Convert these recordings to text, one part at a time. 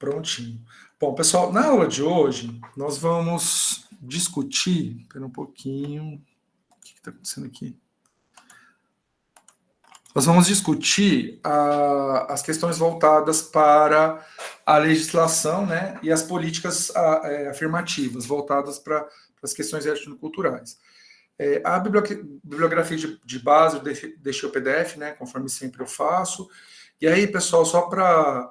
Prontinho. Bom, pessoal, na aula de hoje, nós vamos discutir. Espera um pouquinho. O que está acontecendo aqui? Nós vamos discutir as questões voltadas para a legislação, né, e as políticas afirmativas voltadas para as questões étnico-culturais. A bibliografia de base eu deixei o PDF, né, conforme sempre eu faço. E aí, pessoal, só para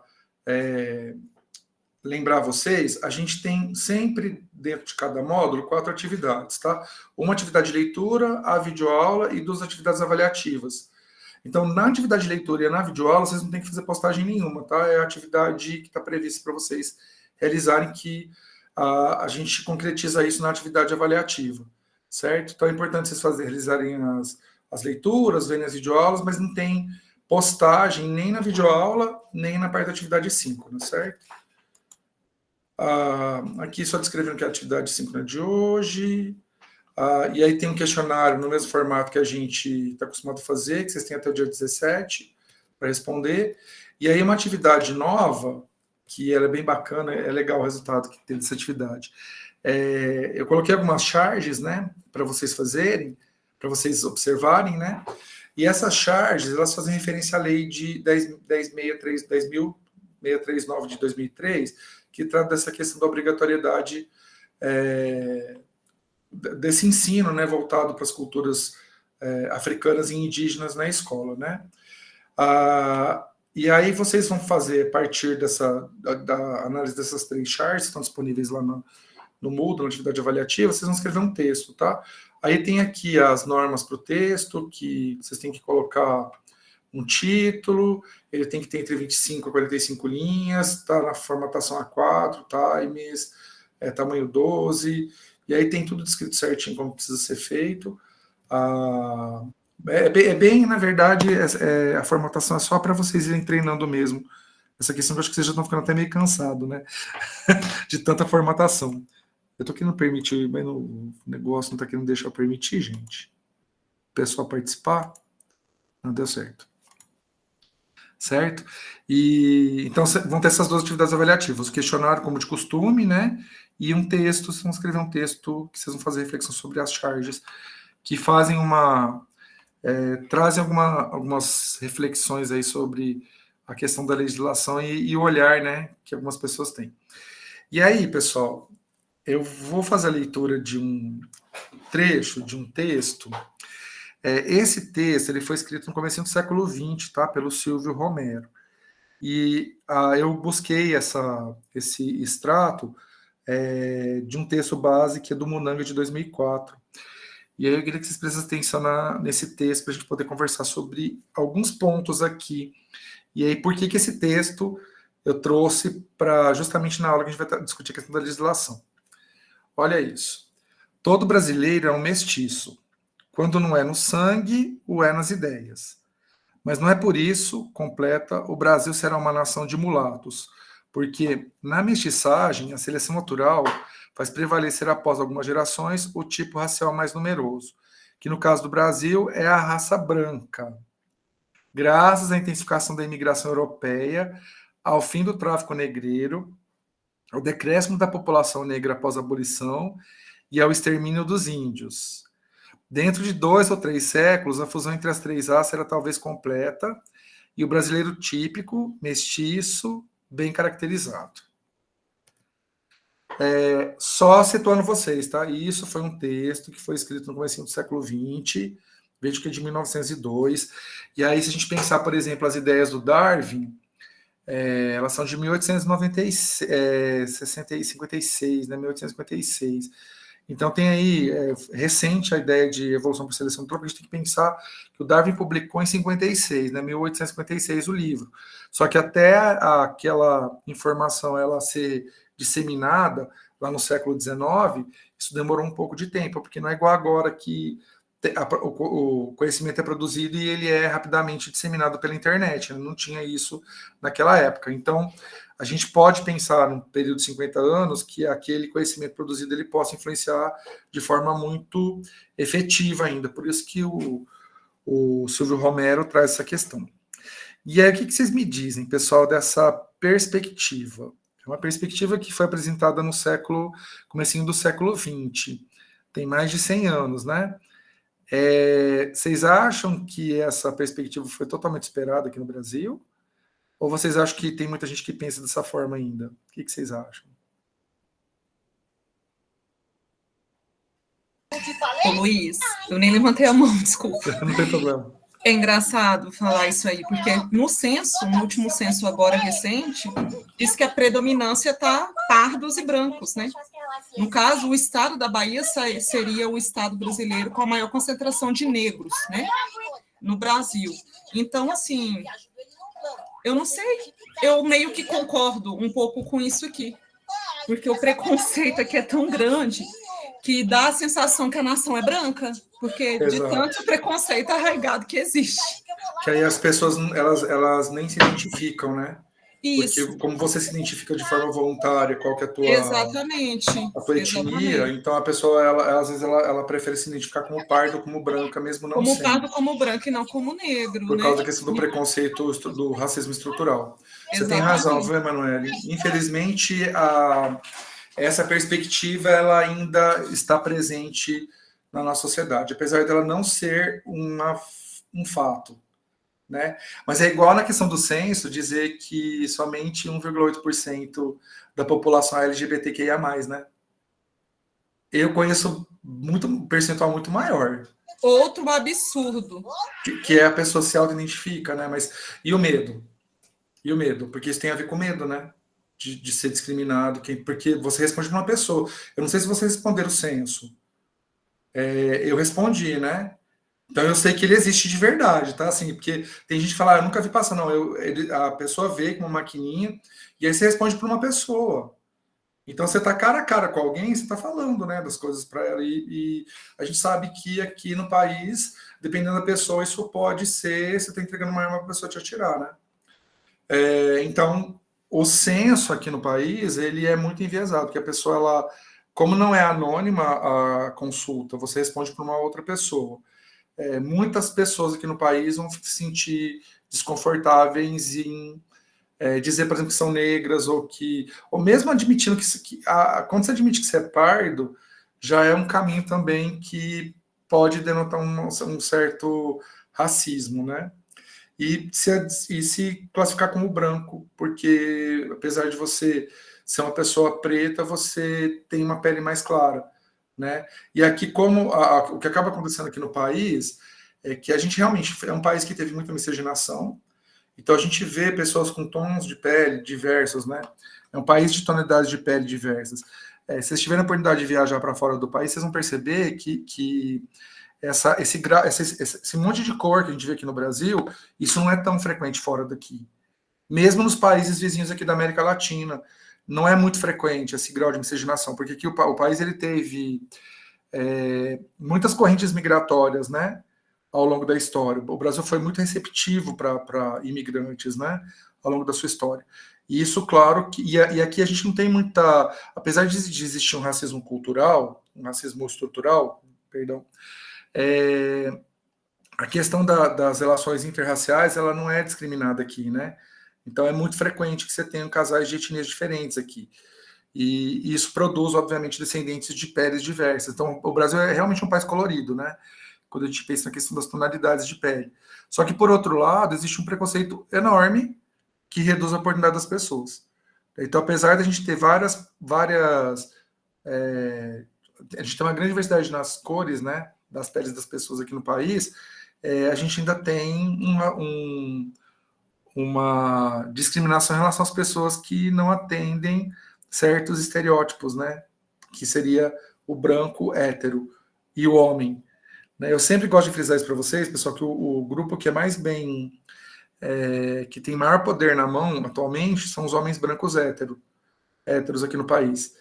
lembrar vocês, a gente tem sempre, dentro de cada módulo, 4 atividades, tá? Uma atividade de leitura, a videoaula e 2 atividades avaliativas. Então, na atividade de leitura e na videoaula, vocês não têm que fazer postagem nenhuma, tá? É a atividade que está prevista para vocês realizarem, que a gente concretiza isso na atividade avaliativa, certo? Então, é importante vocês realizarem as leituras, verem as videoaulas, mas não tem postagem nem na videoaula, nem na parte da atividade síncrona, certo? Aqui só descrevendo que é a atividade síncrona de hoje. E aí tem um questionário no mesmo formato que a gente está acostumado a fazer, que vocês têm até o dia 17 para responder. E aí uma atividade nova, que ela é bem bacana, é legal o resultado que tem dessa atividade. Eu coloquei algumas charges, né, para vocês fazerem, para vocês observarem, né? E essas charges, elas fazem referência à lei de 10.639 de 2003, que trata dessa questão da obrigatoriedade desse ensino, né, voltado para as culturas africanas e indígenas na escola, né? E aí vocês vão fazer, a partir da análise dessas 3 charts, que estão disponíveis lá no Moodle, na atividade avaliativa, vocês vão escrever um texto, tá? Aí tem aqui as normas para o texto, que vocês têm que colocar um título, ele tem que ter entre 25 a 45 linhas, tá na formatação A4, times, tamanho 12, e aí tem tudo descrito certinho como precisa ser feito. Na verdade, a formatação é só para vocês irem treinando mesmo. Essa questão que eu acho que vocês já estão ficando até meio cansados, né? De tanta formatação. Eu estou querendo permitir, mas o negócio não está querendo deixar eu permitir, gente. O pessoal participar, não deu certo. Certo? E então vão ter essas 2 atividades avaliativas, o questionário, como de costume, né? E um texto, vocês vão escrever um texto que vocês vão fazer reflexão sobre as charges, que fazem trazem algumas reflexões aí sobre a questão da legislação e o olhar, né, que algumas pessoas têm. E aí, pessoal, eu vou fazer a leitura de um trecho de um texto. Esse texto ele foi escrito no começo do século XX, tá, pelo Silvio Romero. E eu busquei esse extrato de um texto base que é do Munanga de 2004. E aí eu queria que vocês prestassem atenção nesse texto para a gente poder conversar sobre alguns pontos aqui. E aí, por que esse texto eu trouxe para justamente na aula que a gente vai discutir a questão da legislação. Olha isso. Todo brasileiro é um mestiço. Quando não é no sangue, o é nas ideias. Mas não é por isso, completa, o Brasil será uma nação de mulatos, porque na mestiçagem, a seleção natural faz prevalecer após algumas gerações o tipo racial mais numeroso, que no caso do Brasil é a raça branca. Graças à intensificação da imigração europeia, ao fim do tráfico negreiro, ao decréscimo da população negra após a abolição e ao extermínio dos índios. Dentro de 2 ou 3 séculos, a fusão entre as 3 raças era talvez completa, e o brasileiro típico, mestiço, bem caracterizado. Só situando vocês, tá? Isso foi um texto que foi escrito no começo do século XX, vejo que é de 1902. E aí, se a gente pensar, por exemplo, as ideias do Darwin, elas são de 1856, né? 1856. Então, tem aí, recente, a ideia de evolução por seleção natural, a gente tem que pensar que o Darwin publicou em 56, né, 1856, o livro. Só que até aquela informação ela ser disseminada lá no século XIX, isso demorou um pouco de tempo, porque não é igual agora que o conhecimento é produzido e ele é rapidamente disseminado pela internet, né? Não tinha isso naquela época. Então, a gente pode pensar num período de 50 anos que aquele conhecimento produzido ele possa influenciar de forma muito efetiva ainda. Por isso que o Silvio Romero traz essa questão. E aí, o que vocês me dizem, pessoal, dessa perspectiva? É uma perspectiva que foi apresentada no comecinho do século XX. Tem mais de 100 anos, né? Vocês acham que essa perspectiva foi totalmente esperada aqui no Brasil? Ou vocês acham que tem muita gente que pensa dessa forma ainda? O que vocês acham? Ô, Luiz, eu nem levantei a mão, desculpa. Não tem problema. É engraçado falar isso aí, porque no último censo agora recente, diz que a predominância está pardos e brancos, né? No caso, o estado da Bahia seria o estado brasileiro com a maior concentração de negros, né? No Brasil. Então, assim, eu não sei, eu meio que concordo um pouco com isso aqui, porque o preconceito aqui é tão grande que dá a sensação que a nação é branca, porque de tanto preconceito arraigado que existe. Que aí as pessoas, elas nem se identificam, né? Isso. Porque como você se identifica de forma voluntária, qual que é a tua, exatamente, a tua etnia, então a pessoa, às vezes, ela prefere se identificar como pardo ou como branca, mesmo não como sendo. Pardo, como branco e não como negro. Por causa da questão do preconceito, do racismo estrutural. Você tem razão, viu, Emanuele? Infelizmente, essa perspectiva ela ainda está presente na nossa sociedade, apesar dela não ser um fato. Né? Mas é igual na questão do censo dizer que somente 1,8% da população é LGBTQIA+, né? Eu conheço um percentual muito maior. Outro absurdo. Que é a pessoa se auto-identifica, né? Mas e o medo? E o medo? Porque isso tem a ver com medo, né? De ser discriminado, porque você responde para uma pessoa. Eu não sei se vocês responderam o censo. Eu respondi, né? Então eu sei que ele existe de verdade, tá? Assim, porque tem gente que fala, eu nunca vi passar, não. A pessoa vê com uma maquininha e aí você responde para uma pessoa. Então você tá cara a cara com alguém, você tá falando, né, das coisas para ela. E a gente sabe que aqui no país, dependendo da pessoa, isso pode ser, você tá entregando uma arma para a pessoa te atirar, né? Então, o censo aqui no país, ele é muito enviesado, porque a pessoa, ela, como não é anônima a consulta, você responde para uma outra pessoa. Muitas pessoas aqui no país vão se sentir desconfortáveis em dizer, por exemplo, que são negras, ou mesmo admitindo quando você admite que você é pardo, já é um caminho também que pode denotar um certo racismo, né? E se classificar como branco, porque apesar de você ser uma pessoa preta, você tem uma pele mais clara, né? E aqui, o que acaba acontecendo aqui no país é que a gente realmente é um país que teve muita miscigenação, então a gente vê pessoas com tons de pele diversos, né? É um país de tonalidades de pele diversas. Se vocês tiverem a oportunidade de viajar para fora do país, vocês vão perceber que esse monte de cor que a gente vê aqui no Brasil, isso não é tão frequente fora daqui. Mesmo nos países vizinhos aqui da América Latina, não é muito frequente esse grau de miscigenação, porque aqui o país ele teve muitas correntes migratórias, né, ao longo da história. O Brasil foi muito receptivo para imigrantes, né, ao longo da sua história. E isso, claro, e aqui a gente não tem muita... Apesar de existir um racismo cultural, um racismo estrutural, perdão, a questão das relações interraciais, ela não é discriminada aqui, né? Então é muito frequente que você tenha casais de etnias diferentes aqui. E isso produz, obviamente, descendentes de peles diversas. Então o Brasil é realmente um país colorido, né? Quando a gente pensa na questão das tonalidades de pele. Só que, por outro lado, existe um preconceito enorme que reduz a oportunidade das pessoas. Então, apesar de a gente ter várias a gente tem uma grande diversidade nas cores, né, das peles das pessoas aqui no país, a gente ainda tem uma discriminação em relação às pessoas que não atendem certos estereótipos, né, que seria o branco hétero e o homem. Né? Eu sempre gosto de frisar isso para vocês, pessoal, que o grupo que é mais bem... que tem maior poder na mão atualmente são os homens brancos héteros aqui no país.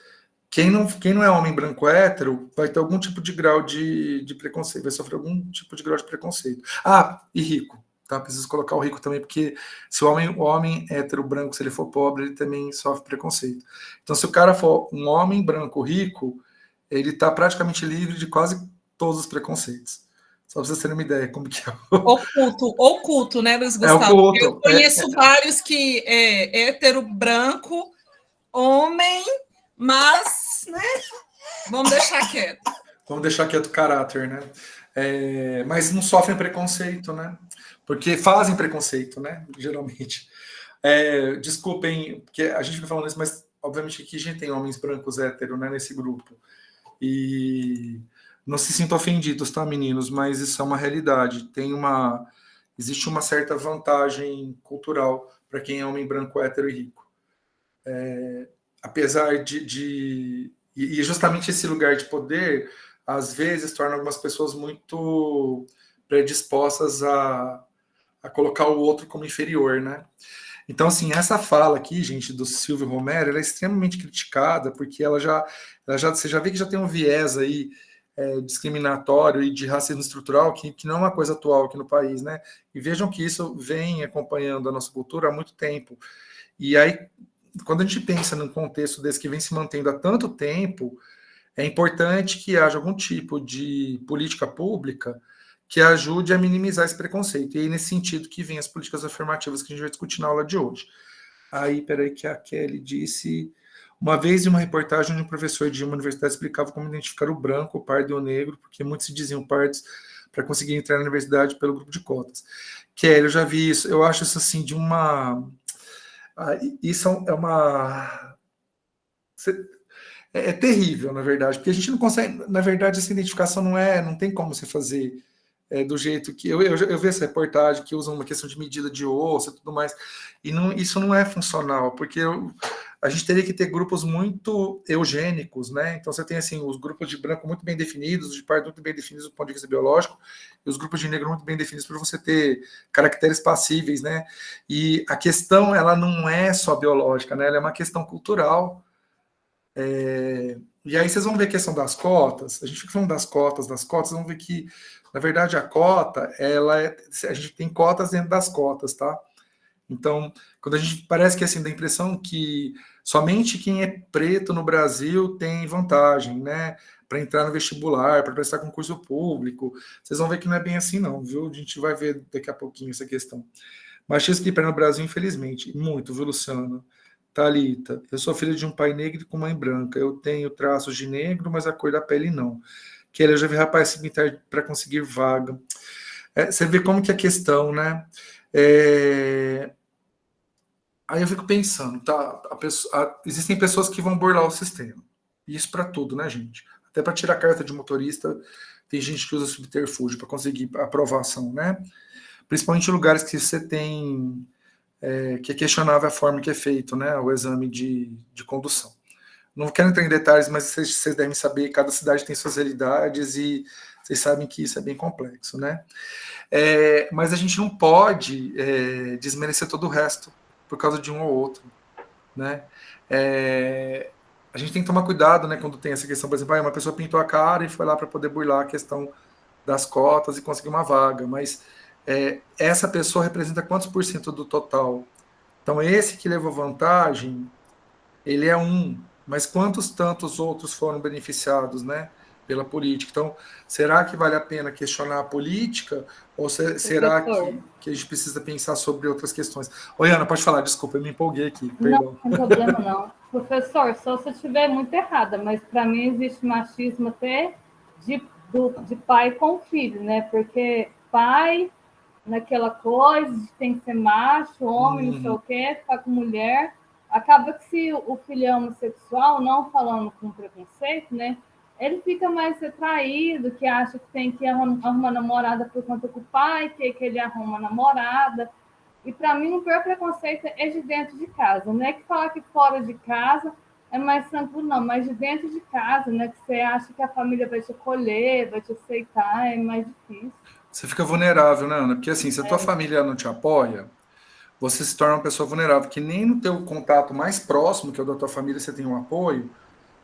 Quem não é homem branco hétero vai ter algum tipo de grau de preconceito, vai sofrer algum tipo de grau de preconceito. E rico, tá? Preciso colocar o rico também, porque se o homem hétero branco, se ele for pobre, ele também sofre preconceito. Então, se o cara for um homem branco rico, ele está praticamente livre de quase todos os preconceitos. Só para vocês terem uma ideia como que é. Oculto, né, Luiz Gustavo? Oculto. Eu conheço vários que é hétero branco, homem, mas, né, vamos deixar quieto. Vamos deixar quieto o caráter, né? Mas não sofrem preconceito, né? Porque fazem preconceito, né? Geralmente. Desculpem, porque a gente fica falando isso, mas obviamente aqui a gente tem homens brancos héteros, né, nesse grupo. E não se sintam ofendidos, tá, meninos? Mas isso é uma realidade. Existe uma certa vantagem cultural para quem é homem branco, hétero e rico. Apesar e justamente esse lugar de poder, às vezes, torna algumas pessoas muito predispostas a colocar o outro como inferior, né? Então, assim, essa fala aqui, gente, do Silvio Romero, ela é extremamente criticada, porque você já vê que já tem um viés aí discriminatório e de racismo estrutural, que não é uma coisa atual aqui no país, né? E vejam que isso vem acompanhando a nossa cultura há muito tempo. E aí, quando a gente pensa num contexto desse que vem se mantendo há tanto tempo, é importante que haja algum tipo de política pública que ajude a minimizar esse preconceito. E aí, nesse sentido, que vem as políticas afirmativas que a gente vai discutir na aula de hoje. Aí, peraí, que a Kelly disse. Uma vez em uma reportagem onde um professor de uma universidade explicava como identificar o branco, o pardo e o negro, porque muitos se diziam pardos para conseguir entrar na universidade pelo grupo de cotas. Kelly, eu já vi isso. Eu acho isso assim de uma. Isso é uma. É terrível, na verdade, porque a gente não consegue. Na verdade, essa identificação não tem como você fazer do jeito que. Eu vi essa reportagem que usam uma questão de medida de osso e tudo mais, e isso não é funcional, porque a gente teria que ter grupos muito eugênicos, né? Então você tem assim os grupos de branco muito bem definidos, os de pardo muito bem definidos do ponto de vista biológico, e os grupos de negro muito bem definidos para você ter caracteres passíveis, né? E a questão ela não é só biológica, né? Ela é uma questão cultural. E aí vocês vão ver a questão das cotas, a gente fica falando das cotas, vão ver que, na verdade, a cota, a gente tem cotas dentro das cotas, tá? Então, quando a gente parece que assim, dá a impressão que somente quem é preto no Brasil tem vantagem, né? Para entrar no vestibular, para prestar concurso público. Vocês vão ver que não é bem assim, não, viu? A gente vai ver daqui a pouquinho essa questão. Machismo que impera no Brasil, infelizmente, muito, viu, Luciano? Thalita, eu sou filha de um pai negro com mãe branca. Eu tenho traços de negro, mas a cor da pele não. Que eu já vi rapaz se pintar para conseguir vaga. Você vê como que é a questão, né? Aí eu fico pensando, tá? Existem pessoas que vão burlar o sistema. Isso para tudo, né, gente? Até para tirar carta de motorista, tem gente que usa subterfúgio para conseguir aprovação, né? Principalmente em lugares que você tem que é questionável a forma que é feito, né, o exame de condução. Não quero entrar em detalhes, mas vocês devem saber, cada cidade tem suas realidades e vocês sabem que isso é bem complexo, né? Mas a gente não pode desmerecer todo o resto por causa de um ou outro, né? A gente tem que tomar cuidado, né, quando tem essa questão, por exemplo, uma pessoa pintou a cara e foi lá para poder burlar a questão das cotas e conseguir uma vaga, mas essa pessoa representa quantos por cento do total? Então, esse que levou vantagem, ele é mas quantos tantos outros foram beneficiados, né, pela política? Então, será que vale a pena questionar a política ou será que a gente precisa pensar sobre outras questões? Oi, Ana, pode falar, desculpa, eu me empolguei aqui, perdão. Não tem problema não. Professor, só se eu estiver muito errada, mas para mim existe machismo até de pai com filho, né? Porque pai, naquela coisa de tem que ser macho, homem, não sei o quê, ficar com mulher. Acaba que se o filho é homossexual, não falando com preconceito, né? Ele fica mais retraído, que acha que tem que arrumar namorada por conta que o pai quer que ele arruma namorada. E para mim o pior preconceito é de dentro de casa. Não é que falar que fora de casa é mais tranquilo, não, mas de dentro de casa, né? Que você acha que a família vai te acolher, vai te aceitar, é mais difícil. Você fica vulnerável, né, Ana? Porque assim, se a tua família não te apoia, você se torna uma pessoa vulnerável, que nem no teu contato mais próximo, que é o da tua família, você tem um apoio,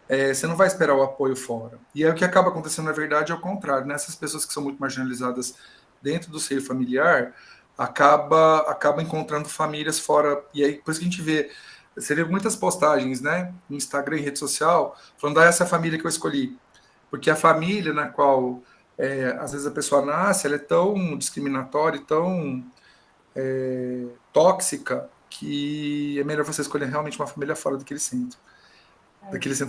você não vai esperar o apoio fora. E aí o que acaba acontecendo, na verdade, é o contrário. Né? Essas pessoas que são muito marginalizadas dentro do seio familiar, acaba encontrando famílias fora. E aí, por isso que a gente vê, você vê muitas postagens, né, no Instagram e rede social, falando, essa é a família que eu escolhi. Porque a família na qual, às vezes, a pessoa nasce, ela é tão discriminatória, tão tóxica, que é melhor você escolher realmente uma família fora daquele centro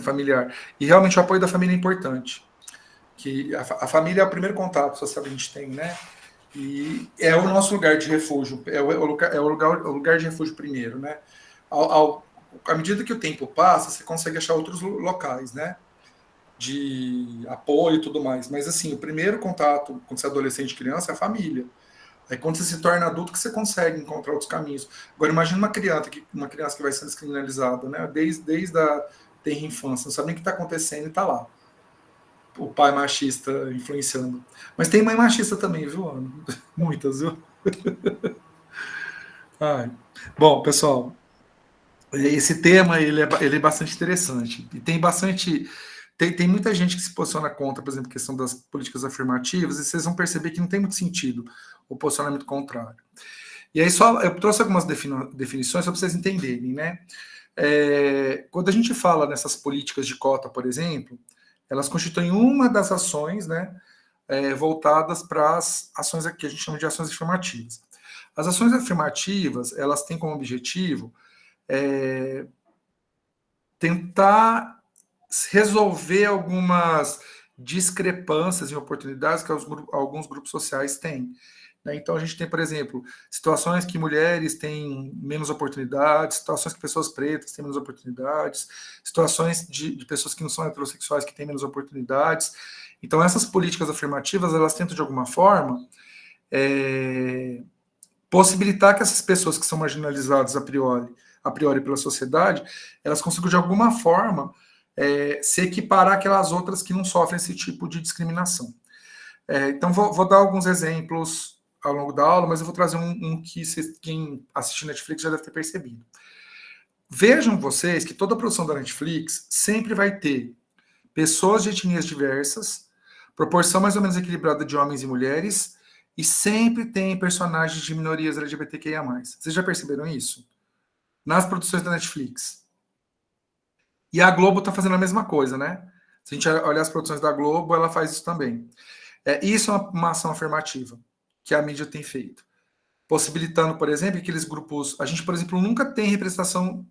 familiar. E realmente o apoio da família é importante. Que a família é o primeiro contato social que a gente tem, né? E é o nosso lugar de refúgio, é o lugar de refúgio primeiro, né? À medida que o tempo passa, você consegue achar outros locais, né? De apoio e tudo mais. Mas, assim, o primeiro contato, quando você é adolescente e criança, é a família. Aí, quando você se torna adulto, que você consegue encontrar outros caminhos. Agora, imagina uma criança que vai sendo descriminalizada, né? Desde a tenra infância, não sabe nem o que está acontecendo e está lá. O pai machista influenciando. Mas tem mãe machista também, viu, Ana? Muitas, viu? Ai. Bom, pessoal, esse tema ele é bastante interessante. E tem bastante. Tem muita gente que se posiciona contra, por exemplo, a questão das políticas afirmativas, e vocês vão perceber que não tem muito sentido o posicionamento contrário. E aí, eu trouxe algumas definições só para vocês entenderem, né? Quando a gente fala nessas políticas de cota, por exemplo, elas constituem uma das ações, né, voltadas para as ações que a gente chama de ações afirmativas. As ações afirmativas, elas têm como objetivo tentar resolver algumas discrepâncias e oportunidades que alguns grupos sociais têm. Né? Então, a gente tem, por exemplo, situações que mulheres têm menos oportunidades, situações que pessoas pretas têm menos oportunidades, situações de pessoas que não são heterossexuais que têm menos oportunidades. Então, essas políticas afirmativas, elas tentam, de alguma forma, possibilitar que essas pessoas que são marginalizadas a priori pela sociedade, elas consigam, de alguma forma, se equiparar àquelas outras que não sofrem esse tipo de discriminação. Então, vou dar alguns exemplos ao longo da aula, mas eu vou trazer um que quem assiste Netflix já deve ter percebido. Vejam vocês que toda a produção da Netflix sempre vai ter pessoas de etnias diversas, proporção mais ou menos equilibrada de homens e mulheres, e sempre tem personagens de minorias LGBTQIA+. Vocês já perceberam isso? Nas produções da Netflix. E a Globo está fazendo a mesma coisa, né? Se a gente olhar as produções da Globo, ela faz isso também. Isso é uma ação afirmativa que a mídia tem feito. Possibilitando, por exemplo, aqueles grupos... A gente, por exemplo, nunca tem representação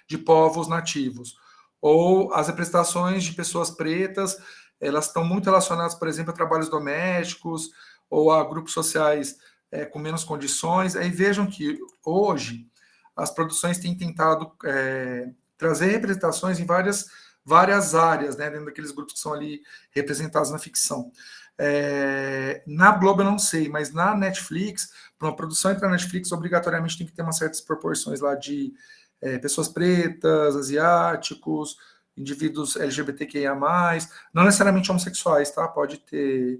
de povos nativos. Ou as representações de pessoas pretas, elas estão muito relacionadas, por exemplo, a trabalhos domésticos ou a grupos sociais com menos condições. Aí vejam que hoje as produções têm tentado trazer representações em várias áreas, né, dentro daqueles grupos que são ali representados na ficção. Na Globo eu não sei, mas na Netflix, para uma produção entrar na Netflix, obrigatoriamente tem que ter umas certas proporções lá de pessoas pretas, asiáticos, indivíduos LGBTQIA+, não necessariamente homossexuais, tá? Pode ter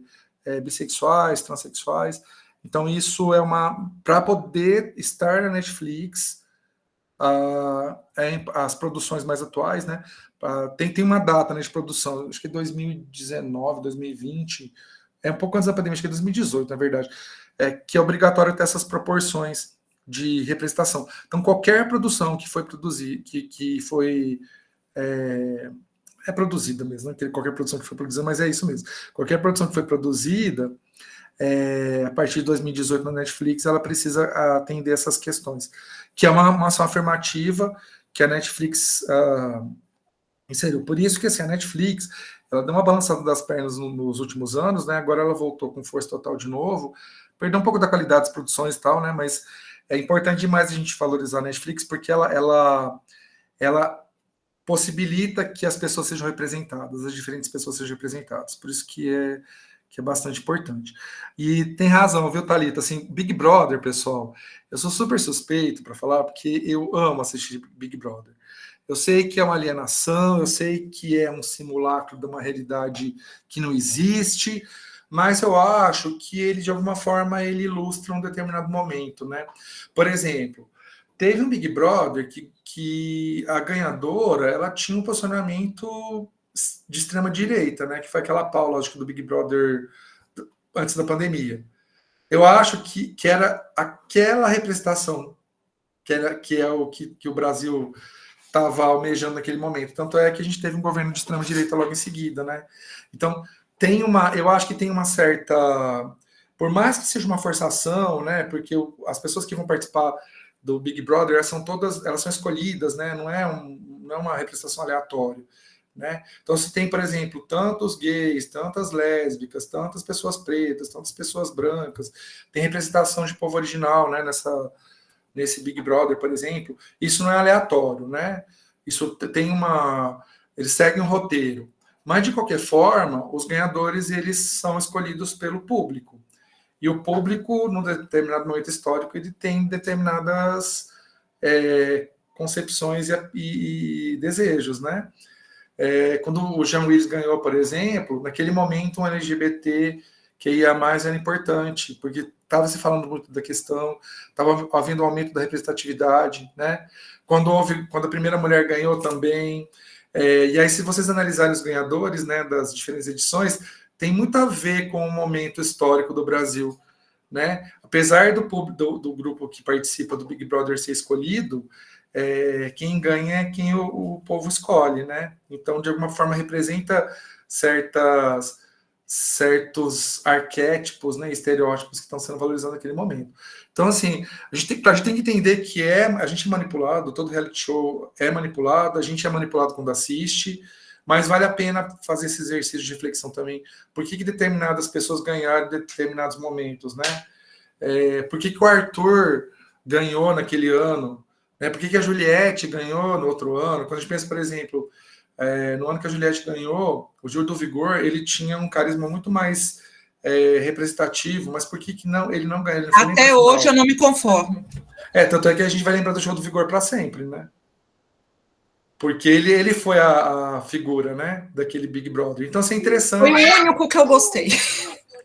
bissexuais, transexuais. Então isso é para poder estar na Netflix, as produções mais atuais, né? Tem uma data, né, de produção, acho que é 2019, 2020, um pouco antes da pandemia, acho que é 2018, na verdade, que é obrigatório ter essas proporções de representação. Então, qualquer produção que foi produzida, que foi produzida mesmo, né? Qualquer produção que foi produzida, mas é isso mesmo. Qualquer produção que foi produzida, a partir de 2018 na Netflix, ela precisa atender essas questões, que é uma ação afirmativa que a Netflix inseriu. Por isso que assim, a Netflix ela deu uma balançada das pernas nos últimos anos, né? Agora ela voltou com força total de novo, perdeu um pouco da qualidade das produções e tal, né? Mas é importante demais a gente valorizar a Netflix, porque ela possibilita que as pessoas sejam representadas, as diferentes pessoas sejam representadas. Por isso que é bastante importante. E tem razão, viu, Thalita? Assim, Big Brother, pessoal, eu sou super suspeito para falar, porque eu amo assistir Big Brother. Eu sei que é uma alienação, eu sei que é um simulacro de uma realidade que não existe, mas eu acho que ele, de alguma forma, ele ilustra um determinado momento, né? Por exemplo, teve um Big Brother que a ganhadora, ela tinha um posicionamento de extrema direita, né? Que foi aquela Paula, acho que do Big Brother antes da pandemia. Eu acho que era aquela representação que é o que o Brasil estava almejando naquele momento. Tanto é que a gente teve um governo de extrema direita logo em seguida, né? Então eu acho que tem uma certa, por mais que seja uma forçação, né? Porque as pessoas que vão participar do Big Brother, elas são escolhidas, né? Não é uma representação aleatória, né? Então, se tem, por exemplo, tantos gays, tantas lésbicas, tantas pessoas pretas, tantas pessoas brancas, tem representação de povo original, né? Nesse Big Brother, por exemplo, isso não é aleatório, né? Isso tem eles seguem um roteiro. Mas, de qualquer forma, os ganhadores, eles são escolhidos pelo público. E o público, num determinado momento histórico, ele tem determinadas concepções e desejos, né? Quando o Jean Willis ganhou, por exemplo, naquele momento um LGBT que ia mais era importante, porque estava se falando muito da questão, estava havendo um aumento da representatividade, né? Quando a primeira mulher ganhou também. E aí, se vocês analisarem os ganhadores, né, das diferentes edições, tem muito a ver com o momento histórico do Brasil, né? Apesar do grupo que participa do Big Brother ser escolhido, quem ganha é quem o povo escolhe, né? Então, de alguma forma, representa certos arquétipos, né, estereótipos que estão sendo valorizados naquele momento. Então, assim, a gente tem que entender que a gente é manipulado, todo reality show é manipulado, a gente é manipulado quando assiste, mas vale a pena fazer esse exercício de reflexão também. Por que determinadas pessoas ganharam em determinados momentos, né? Por que o Arthur ganhou naquele ano? Né? Por que a Juliette ganhou no outro ano? Quando a gente pensa, por exemplo, no ano que a Juliette ganhou, o Gil do Vigor, ele tinha um carisma muito mais representativo, mas por que ele não ganhou? Até hoje eu não me conformo. Tanto é que a gente vai lembrar do Gil do Vigor para sempre, né? Porque ele foi a figura, né, daquele Big Brother. Então, assim, é interessante. Foi o único que eu gostei.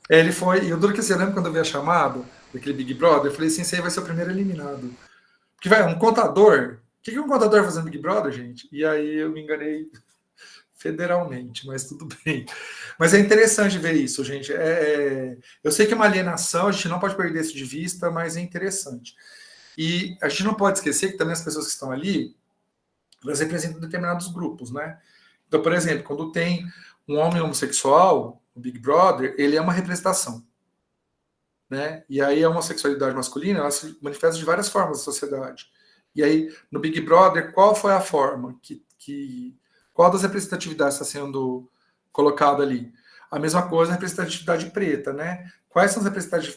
Ele foi, e eu duro que você lembra quando eu vi a chamada daquele Big Brother, eu falei assim, esse aí vai ser o primeiro eliminado. Porque vai, um contador, o que um contador fazendo Big Brother, gente? E aí eu me enganei federalmente, mas tudo bem. Mas é interessante ver isso, gente. Eu sei que é uma alienação, a gente não pode perder isso de vista, mas é interessante. E a gente não pode esquecer que também as pessoas que estão ali, elas representam determinados grupos, né? Então, por exemplo, quando tem um homem homossexual, o Big Brother, ele é uma representação, né? E aí a homossexualidade masculina, ela se manifesta de várias formas na sociedade. E aí, no Big Brother, qual foi a forma qual das representatividades está sendo colocada ali? A mesma coisa a representatividade preta, né? Quais são as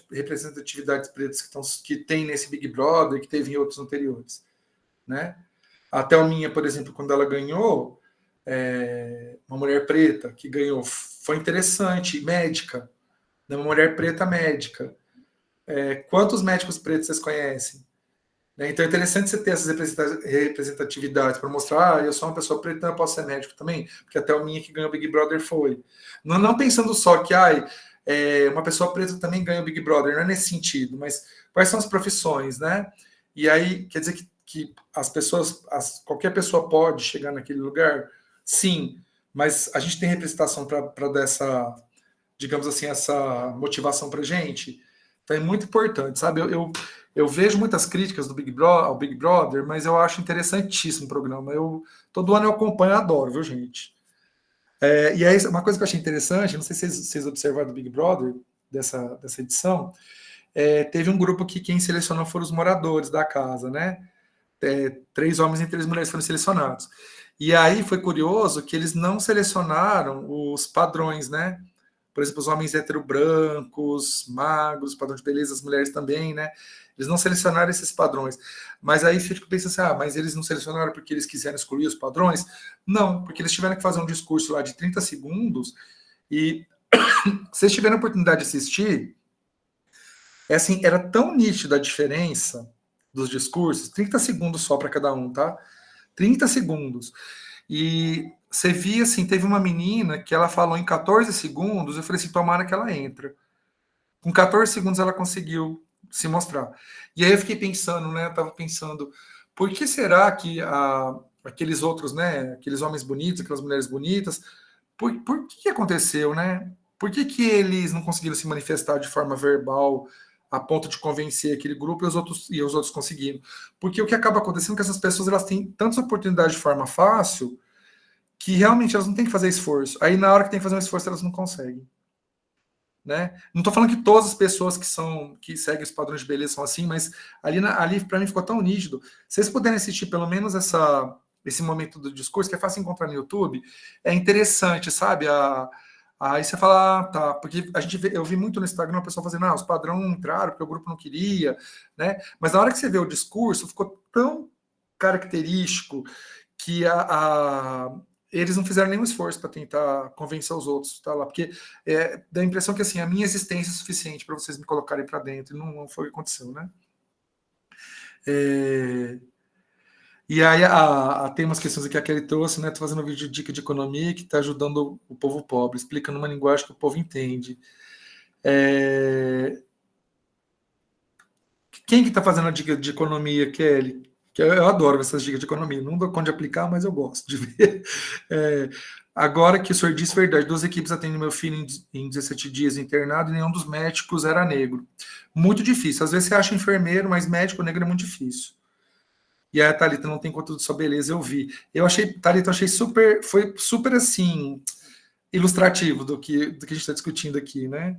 representatividades pretas que tem nesse Big Brother, que teve em outros anteriores, né? A Thelminha, por exemplo, quando ela ganhou, uma mulher preta que ganhou, foi interessante, médica, né? Uma mulher preta médica. Quantos médicos pretos vocês conhecem? Então é interessante você ter essas representatividades para mostrar, eu sou uma pessoa preta, eu posso ser médico também, porque até o minha que ganhou o Big Brother foi. Não pensando só que uma pessoa preta também ganha o Big Brother, não é nesse sentido, mas quais são as profissões, né? E aí, quer dizer que as pessoas, qualquer pessoa pode chegar naquele lugar? Sim, mas a gente tem representação para dar essa, digamos assim, essa motivação para a gente. Então é muito importante, sabe? Eu vejo muitas críticas ao Big Brother, mas eu acho interessantíssimo o programa. Todo ano eu acompanho, adoro, viu, gente? E aí, uma coisa que eu achei interessante, não sei se vocês observaram do Big Brother, dessa edição, teve um grupo que quem selecionou foram os moradores da casa, né? 3 homens e 3 mulheres foram selecionados. E aí foi curioso que eles não selecionaram os padrões, né? Por exemplo, os homens heterobrancos, magros, padrão de beleza, as mulheres também, né? Eles não selecionaram esses padrões. Mas aí fica pensando assim, mas eles não selecionaram porque eles quiseram excluir os padrões? Não, porque eles tiveram que fazer um discurso lá de 30 segundos e se vocês tiverem a oportunidade de assistir, assim, era tão nítida a diferença dos discursos, 30 segundos só para cada um, tá? 30 segundos. E você via, assim, teve uma menina que ela falou em 14 segundos, eu falei assim, tomara que ela entra. Com 14 segundos ela conseguiu se mostrar. E aí eu fiquei pensando, né, eu tava pensando, por que será que aqueles outros, né, aqueles homens bonitos, aquelas mulheres bonitas, por que aconteceu, né? Por que eles não conseguiram se manifestar de forma verbal a ponto de convencer aquele grupo e os outros conseguiram? Porque o que acaba acontecendo é que essas pessoas elas têm tantas oportunidades de forma fácil que realmente elas não têm que fazer esforço. Aí na hora que tem que fazer um esforço elas não conseguem. né? Não estou falando que todas as pessoas que seguem os padrões de beleza são assim, mas ali para mim ficou tão nítido. Se vocês puderem assistir pelo menos esse momento do discurso, que é fácil encontrar no YouTube, é interessante, sabe? Aí você fala, tá, porque eu vi muito no Instagram a pessoa fazendo, os padrões não entraram porque o grupo não queria, né? Mas na hora que você vê o discurso, ficou tão característico que eles não fizeram nenhum esforço para tentar convencer os outros, tá lá, porque dá a impressão que assim, a minha existência é suficiente para vocês me colocarem para dentro, e não foi o que aconteceu, né? E aí tem umas questões aqui que ele trouxe, né? Tô fazendo um vídeo de dica de economia que está ajudando o povo pobre, explicando uma linguagem que o povo entende. Quem que está fazendo a dica de economia, Kelly? Que eu adoro essas dicas de economia. Não dou conta de aplicar, mas eu gosto de ver. Agora que o senhor disse verdade, 2 equipes atendem meu filho em 17 dias internado e nenhum dos médicos era negro. Muito difícil. Às vezes você acha enfermeiro, mas médico negro é muito difícil. E aí a Thalita não tem conteúdo de sua beleza, eu vi. Thalita, achei foi super assim, ilustrativo do que a gente está discutindo aqui, né?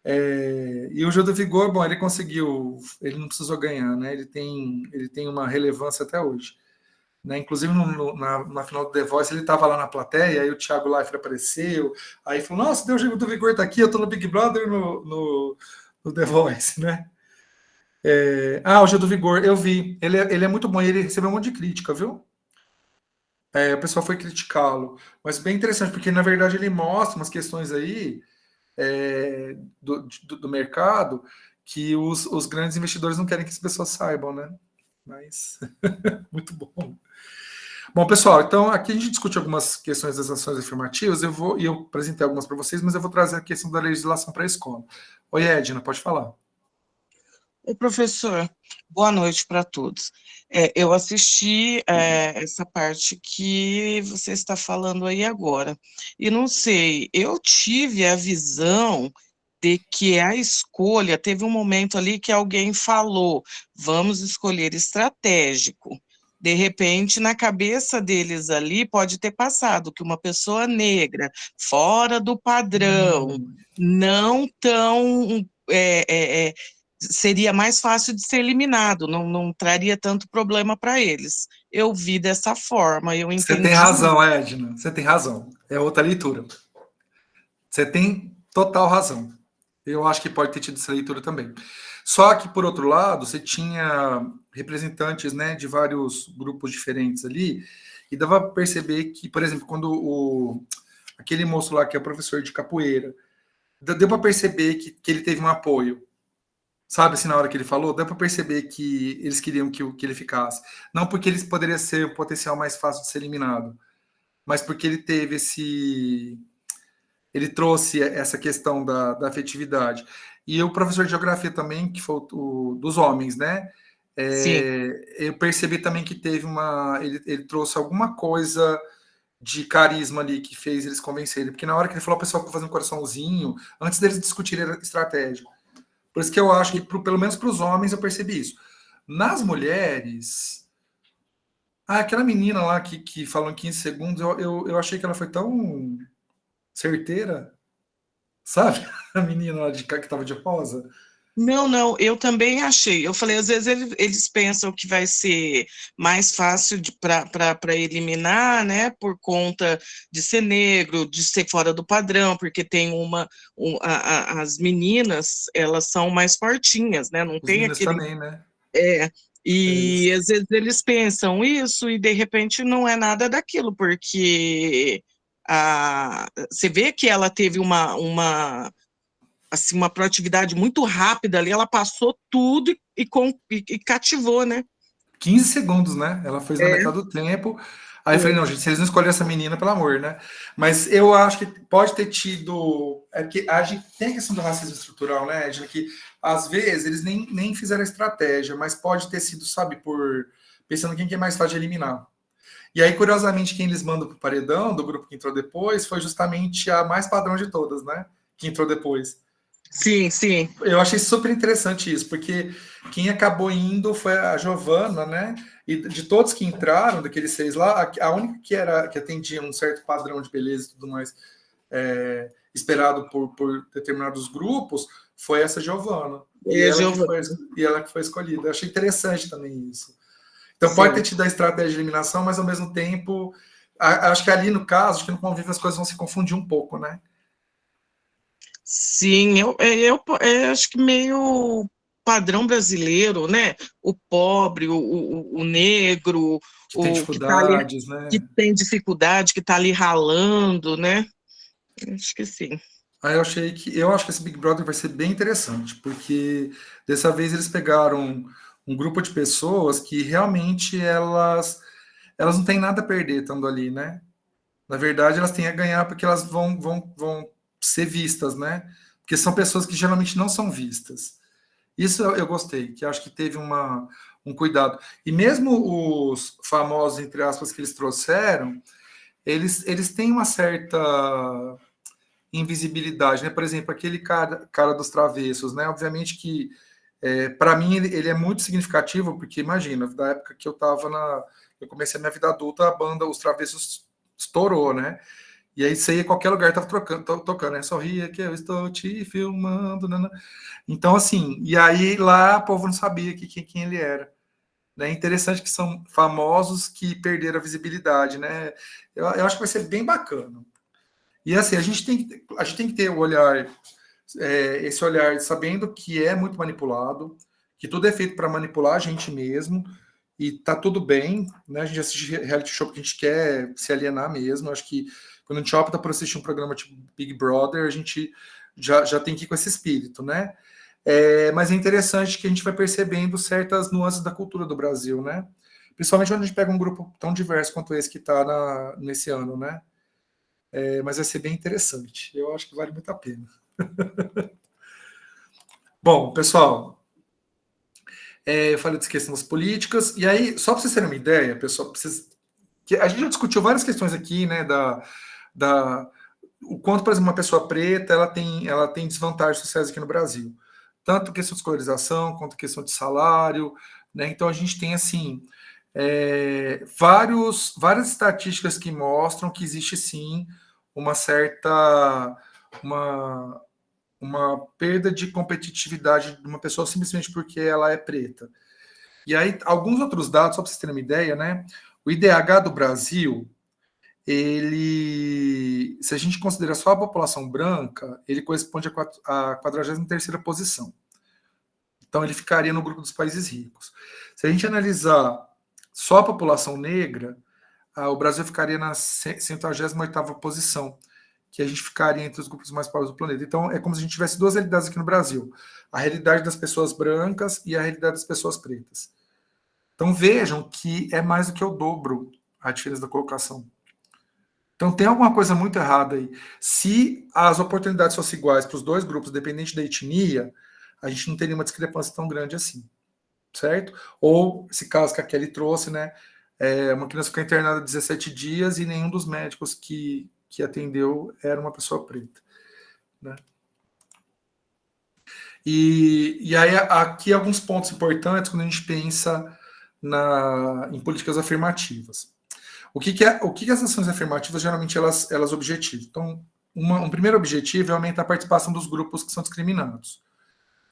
E o Gil do Vigor, bom, ele conseguiu, ele não precisou ganhar, né? Ele tem uma relevância até hoje. Né? Inclusive, na final do The Voice, ele estava lá na plateia, aí o Thiago Leifert apareceu, aí falou, nossa, o Gil do Vigor tá aqui, eu tô no Big Brother no The Voice, né? O Gil do Vigor, eu vi. Ele é muito bom, ele recebeu um monte de crítica, viu? O pessoal foi criticá-lo. Mas bem interessante, porque na verdade ele mostra umas questões aí do mercado que os grandes investidores não querem que as pessoas saibam, né? Mas muito bom. Bom, pessoal, então aqui a gente discute algumas questões das ações afirmativas. Eu apresentei algumas para vocês, mas eu vou trazer a questão da legislação para a escola. Oi, Edna, pode falar. Oi, professor, boa noite para todos. Eu assisti essa parte que você está falando aí agora, e não sei, eu tive a visão de que a escolha, teve um momento ali que alguém falou, vamos escolher estratégico. De repente, na cabeça deles ali, pode ter passado que uma pessoa negra, fora do padrão, não tão... seria mais fácil de ser eliminado, não traria tanto problema para eles. Eu vi dessa forma, eu entendi. Você tem razão, Edna, você tem razão. É outra leitura. Você tem total razão. Eu acho que pode ter tido essa leitura também. Só que, por outro lado, você tinha representantes, né, de vários grupos diferentes ali, e dava para perceber que, por exemplo, quando aquele moço lá que é professor de capoeira, deu para perceber que ele teve um apoio. Sabe, assim, na hora que ele falou, dá para perceber que eles queriam que ele ficasse. Não porque ele poderia ser o potencial mais fácil de ser eliminado, mas porque ele teve ele trouxe essa questão da afetividade. E o professor de geografia também, que foi dos homens, né? Eu percebi também que teve ele trouxe alguma coisa de carisma ali que fez eles convencerem. Porque na hora que ele falou, o pessoal ficou fazendo um coraçãozinho, antes deles discutirem a estratégia. Por isso que eu acho que, pelo menos para os homens, eu percebi isso. Nas mulheres... aquela menina lá que falou em 15 segundos, eu achei que ela foi tão certeira, sabe? A menina lá que estava de rosa. Não, eu também achei. Eu falei, às vezes eles pensam que vai ser mais fácil para eliminar, né, por conta de ser negro, de ser fora do padrão, porque tem as meninas, elas são mais fortinhas, né, não Os tem meninos aquele... também, né? E às vezes eles pensam isso e de repente não é nada daquilo, porque você vê que ela teve assim, uma proatividade muito rápida ali, ela passou tudo e cativou, né? 15 segundos, né? Ela fez na metade do tempo. Aí eu falei, não, gente, se eles não escolherem essa menina, pelo amor, né? Mas eu acho que pode ter tido... que a gente tem a questão do racismo estrutural, né, Edna? Que às vezes eles nem fizeram a estratégia, mas pode ter sido, sabe, pensando quem que é mais fácil de eliminar. E aí, curiosamente, quem eles mandam pro paredão, do grupo que entrou depois, foi justamente a mais padrão de todas, né? Que entrou depois. Sim. Eu achei super interessante isso, porque quem acabou indo foi a Giovana, né? E de todos que entraram, daqueles 6 lá, a única que atendia um certo padrão de beleza e tudo mais, esperado por determinados grupos, foi essa Giovana. E ela que foi escolhida. Eu achei interessante também isso. Então, sim, pode ter tido a estratégia de eliminação, mas ao mesmo tempo, acho que ali no caso, acho que no convívio as coisas vão se confundir um pouco, né? Sim, eu acho que meio padrão brasileiro, né? O pobre, o negro, que tem dificuldades, né? Que tem dificuldade, que está ali ralando, né? Acho que sim. Aí eu acho que esse Big Brother vai ser bem interessante, porque dessa vez eles pegaram um grupo de pessoas que realmente elas não têm nada a perder estando ali, né? Na verdade, elas têm a ganhar porque elas vão ser vistas, né? Porque são pessoas que geralmente não são vistas. Isso eu gostei, que acho que teve um cuidado. E mesmo os famosos, entre aspas, que eles trouxeram, eles têm uma certa invisibilidade, né? Por exemplo, aquele cara dos travessos, né? Obviamente que, para mim, ele é muito significativo, porque, imagina, da época que eu eu comecei a minha vida adulta, a banda Os Travessos estourou, né? E aí você ia em qualquer lugar, tava tocando, né? Sorria que eu estou te filmando, né? Então, assim, e aí lá o povo não sabia quem ele era. É interessante que são famosos que perderam a visibilidade, né? Eu acho que vai ser bem bacana. E assim, a gente tem que ter o olhar, esse olhar sabendo que é muito manipulado, que tudo é feito para manipular a gente mesmo, e tá tudo bem, né? A gente assiste reality show porque a gente quer se alienar mesmo. Acho que quando a gente opta por assistir um programa tipo Big Brother, a gente já tem que ir com esse espírito, né? Mas é interessante que a gente vai percebendo certas nuances da cultura do Brasil, né? Principalmente quando a gente pega um grupo tão diverso quanto esse que está nesse ano, né? Mas vai ser bem interessante. Eu acho que vale muito a pena. Bom, pessoal, eu falei das questões políticas, e aí, só para vocês terem uma ideia, pessoal, que a gente já discutiu várias questões aqui, né, o quanto, por exemplo, uma pessoa preta ela tem desvantagens sociais aqui no Brasil. Tanto questão de escolarização, quanto questão de salário, né? Então a gente tem assim várias estatísticas que mostram que existe sim uma certa uma perda de competitividade de uma pessoa simplesmente porque ela é preta. E aí, alguns outros dados, só para vocês terem uma ideia, né? O IDH do Brasil, se a gente considerar só a população branca, ele corresponde à 43ª posição. Então, ele ficaria no grupo dos países ricos. Se a gente analisar só a população negra, o Brasil ficaria na 188ª posição, que a gente ficaria entre os grupos mais pobres do planeta. Então, é como se a gente tivesse duas realidades aqui no Brasil. A realidade das pessoas brancas e a realidade das pessoas pretas. Então, vejam que é mais do que o dobro a diferença da colocação. Então, tem alguma coisa muito errada aí. Se as oportunidades fossem iguais para os dois grupos, dependente da etnia, a gente não teria uma discrepância tão grande assim, certo? Ou esse caso que a Kelly trouxe, né? Uma criança ficou internada 17 dias e nenhum dos médicos que atendeu era uma pessoa preta, né? E aí, aqui alguns pontos importantes quando a gente pensa em políticas afirmativas. O que as ações afirmativas, geralmente, elas objetivam? Então, um primeiro objetivo é aumentar a participação dos grupos que são discriminados.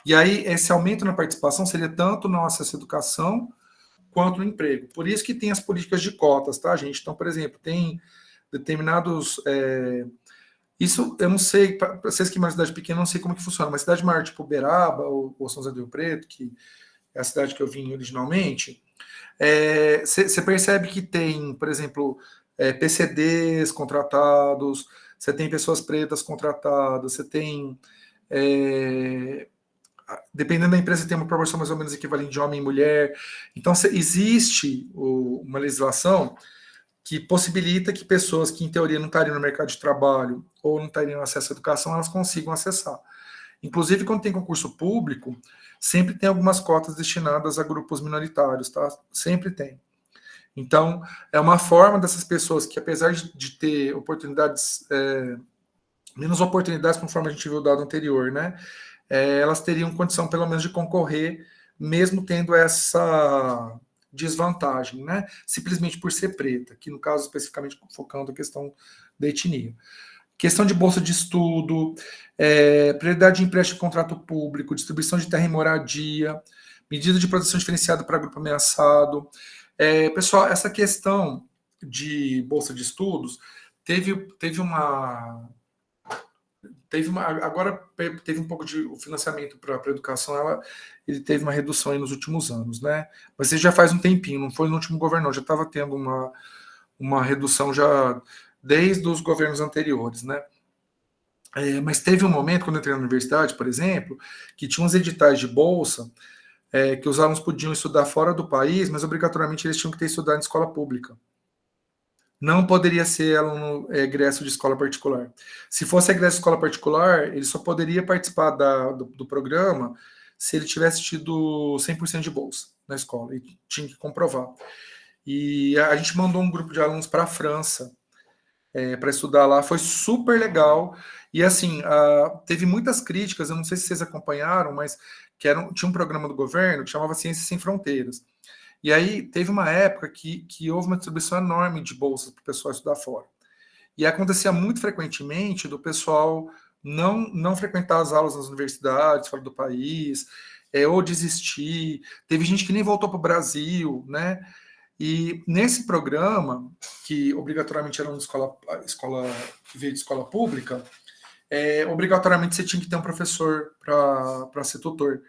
E aí, esse aumento na participação seria tanto no acesso à educação quanto no emprego. Por isso que tem as políticas de cotas, tá, gente? Então, por exemplo, tem determinados... isso, eu não sei, para vocês que moram em cidade pequena, eu não sei como que funciona, mas cidade maior, tipo Uberaba ou São José do Rio Preto, que é a cidade que eu vim originalmente, você percebe que tem, por exemplo, PCDs contratados, você tem pessoas pretas contratadas, você tem... dependendo da empresa, tem uma proporção mais ou menos equivalente de homem e mulher. Então, existe uma legislação que possibilita que pessoas que, em teoria, não estariam no mercado de trabalho ou não teriam acesso à educação, elas consigam acessar. Inclusive, quando tem concurso público, sempre tem algumas cotas destinadas a grupos minoritários, tá? Sempre tem. Então, é uma forma dessas pessoas que, apesar de ter oportunidades, menos oportunidades, conforme a gente viu o dado anterior, né? Elas teriam condição, pelo menos, de concorrer, mesmo tendo essa desvantagem, né? Simplesmente por ser preta, que no caso, especificamente, focando a questão da etnia. questão de bolsa de estudo, prioridade de empréstimo de contrato público, distribuição de terra e moradia, medida de proteção diferenciada para grupo ameaçado. Pessoal, essa questão de bolsa de estudos agora teve um pouco de o financiamento para a educação, ele teve uma redução aí nos últimos anos, né? Mas isso já faz um tempinho, não foi no último governo, não, já estava tendo uma redução já desde os governos anteriores, né? Mas teve um momento, quando eu entrei na universidade, por exemplo, que tinha uns editais de bolsa que os alunos podiam estudar fora do país, mas obrigatoriamente eles tinham que ter estudado em escola pública. Não poderia ser aluno egresso de escola particular. Se fosse egresso de escola particular, ele só poderia participar do programa se ele tivesse tido 100% de bolsa na escola, e tinha que comprovar. E a gente mandou um grupo de alunos para a França para estudar lá, foi super legal. E assim, teve muitas críticas, eu não sei se vocês acompanharam, mas tinha um programa do governo que chamava Ciências Sem Fronteiras. E aí teve uma época que houve uma distribuição enorme de bolsas para o pessoal estudar fora. E acontecia muito frequentemente do pessoal não frequentar as aulas nas universidades, fora do país, ou desistir. Teve gente que nem voltou para o Brasil, né? E nesse programa, que obrigatoriamente era uma escola que veio de escola pública, obrigatoriamente você tinha que ter um professor para ser tutor.